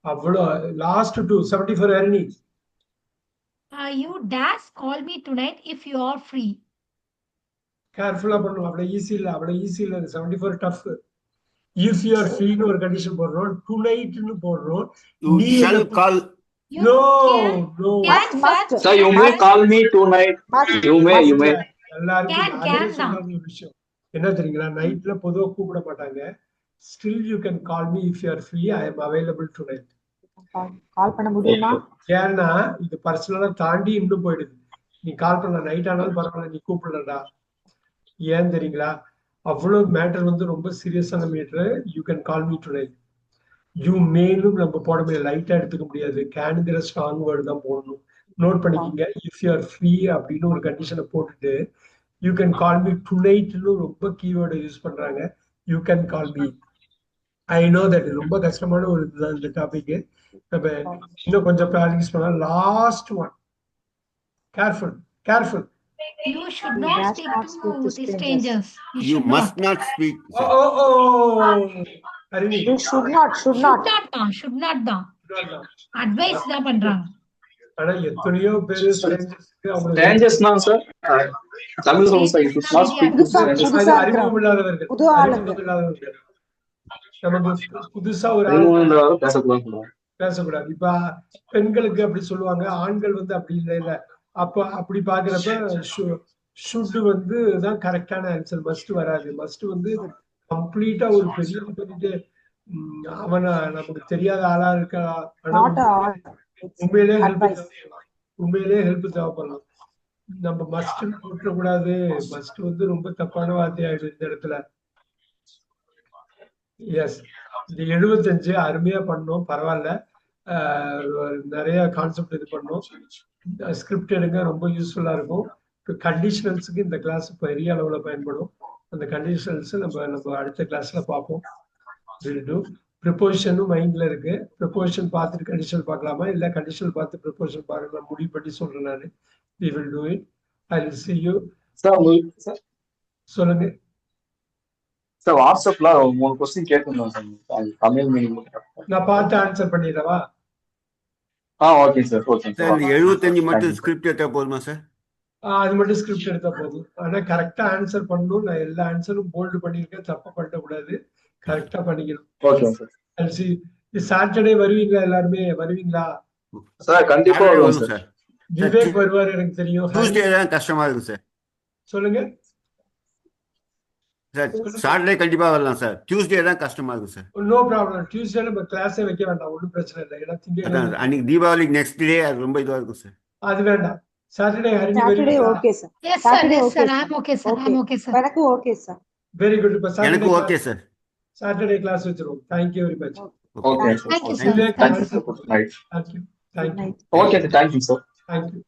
அவ்வளோ. Last 2 74 Harini. You dash call me tonight if you are free. கேர்ஃபுல்லா பண்ணணும். அவ்வளவு ஈஸி இல்ல. 74 tough. If you are free ன்னு ஒரு கண்டிஷன் போடுறோம். டுநைட்னு போடுறோம். You shall call. You No. Must. Sir, you may call me tonight. Must. You may. எல்லாருக்கும் Can நானே தான். சொன்ன ஒரு விஷயம் என்ன தெரியுங்களா? நைட்ல பொதுவா கூப்பிட மாட்டாங்க. Still you can call me if you are free. I am available tonight. கால் பண்ண முடியுமா? ஏன்னா இது பர்சனலா தாண்டி இன்னும் போயிடுது. நீ கால் பண்ண நைட் ஆனாலும் பரவாயில்ல, நீ கூப்பிடலடா. ஏன் தெரியுங்களா? அவ்வளவு மேட்டர் வந்து ரொம்ப சீரியஸான matter. You can call me tonight. You மேலும் நம்ம போட முடியாது, லைட்டா எடுத்துக்க முடியாது. கேனுங்கிற ஸ்ட்ராங் வேர்டு தான் போடணும். நோட் பண்ணிக்கிங்க. இஃப் யூ ஆர் ஃப்ரீ அப்படின்னு ஒரு கண்டிஷனை போட்டுட்டு யூ கேன் கால் மீ டுநைட்னு ரொம்ப கீவேர்டை யூஸ் பண்றாங்க. You can call me. I know that ரொம்ப கஷ்டமான ஒரு இதுதான் இந்த டாபிக். நம்ம இன்னும் கொஞ்சம் ப்ராக்டிஸ் பண்ணலாம். Last one. Careful. You should not speak to the strangers. You must not speak. Harini. You should not. Should not தான். Advice தான் பண்றாங்க. ஆனா எத்தனையோ பேரு Strangers-னா சார் தமிழ் சொல்லுங்க sir. You should not speak to strangers. அறிமுகம் இல்லாதவர்கள். புது ஆளுங்க. நமக்கு புதுசா ஒரு பேசக்கூடாது. இப்ப பெண்களுக்கு அப்படி சொல்லுவாங்க, ஆண்கள் வந்து அப்படி இல்ல. அப்ப அப்படி பாக்குறப்ப ஷுட் வந்து தான் கரெக்டான ஆன்சர். மஸ்ட் வராது. மஸ்ட் வந்து கம்ப்ளீட்டா ஒரு பெரிய பண்ணிட்டு அவனை நமக்கு தெரியாத ஆளா இருக்கா. உண்மையிலேயே ஹெல்ப் தேவைப்படலாம். நம்ம மஸ்ட் போட்ட கூடாது. மஸ்ட் வந்து ரொம்ப தப்பான வார்த்தையாயிடும் இந்த இடத்துல. எஸ், இந்த 75 அருமையா பண்ணோம். பரவாயில்ல, நிறைய கான்செப்ட் இது பண்ணோம். ஸ்கிரிப்ட் எடுங்க, ரொம்ப யூஸ்ஃபுல்லா இருக்கும். கண்டிஷனல்ஸுக்கு இந்த கிளாஸ் பெரிய அளவுல பயன்படும். அந்த கண்டிஷனல்ஸ் நம்ம அடுத்த கிளாஸ்ல பார்ப்போம். ப்ரிப்போசிஷனும் மைண்ட்ல இருக்கு. ப்ரிப்போசிஷன் பார்த்துட்டு கண்டிஷனல் பார்க்கலாமா, இல்ல கண்டிஷனல் பார்த்து ப்ரிப்போசிஷன் பார்க்கலாம், முடிவு பண்ணி சொல்றேன் நான். We will do it. I will see you. Sir, சொல்லுங்க. சார் வாட்ஸ்அப்ல 3 கொஸ்டின் கேட்டிருந்தோம் சார். தமிழ் மீனிங் நான் பார்த்து ஆன்சர் பண்ணிடவா? Okay sir, okay sir sir. இந்த 75 மட்டும் ஸ்கிரிப்ட் எடுத்தா போதுமா சார்? அது மட்டும் ஸ்கிரிப்ட் எடுத்தா போதும். ஆனா கரெக்டா ஆன்சர் பண்ணணும். நான் எல்லா ஆன்சரும் போல்டு பண்ணிருக்கேன். தப்பு பண்ண கூடாது. கரெக்டா பண்ணிக்கணும். Okay sir. சாட்டர்டே வருவீங்களா? எல்லாருமே வருவீங்களா? சார் கண்டிப்பா வருவோம் சார். விவேக் வருவார் எனக்கு தெரியும். டியூஸ்டே தான் கஷ்டமா இருக்கும் சார். சொல்லுங்க சார். சாட்டர்டே கண்டிப்பா வரலாம் சார். டியூஸ்டே தான் கஷ்டமா இருக்கும் சார். No problem. டியூஸ்டே நம்ம கிளாஸே வைக்க வேண்டாம். ஒன்றும் பிரச்சனை இல்லை. ஏன்னா திங்கட்கிழமை அன்னைக்கு தீபாவளிக்கு நெக்ஸ்ட் டே அது ரொம்ப இதுவா இருக்கும் சார். அது வேண்டாம். சாட்டர்டே ஹரிணி Saturday வருவீங்களா? okay sir. Yes, sir. Saturday Yes, sir. okay, I'm okay, sir. I'm okay, sir. எனக்கு okay sir. Very good. இப்ப எனக்கு ஓகே சார். சாட்டர்டே கிளாஸ் வச்சிருவோம். Thank you very much. Okay Thank you, sir. sir. Vivek Thank you, answer sir. Right. Thank you. Okay sir, thank you sir. Thank you.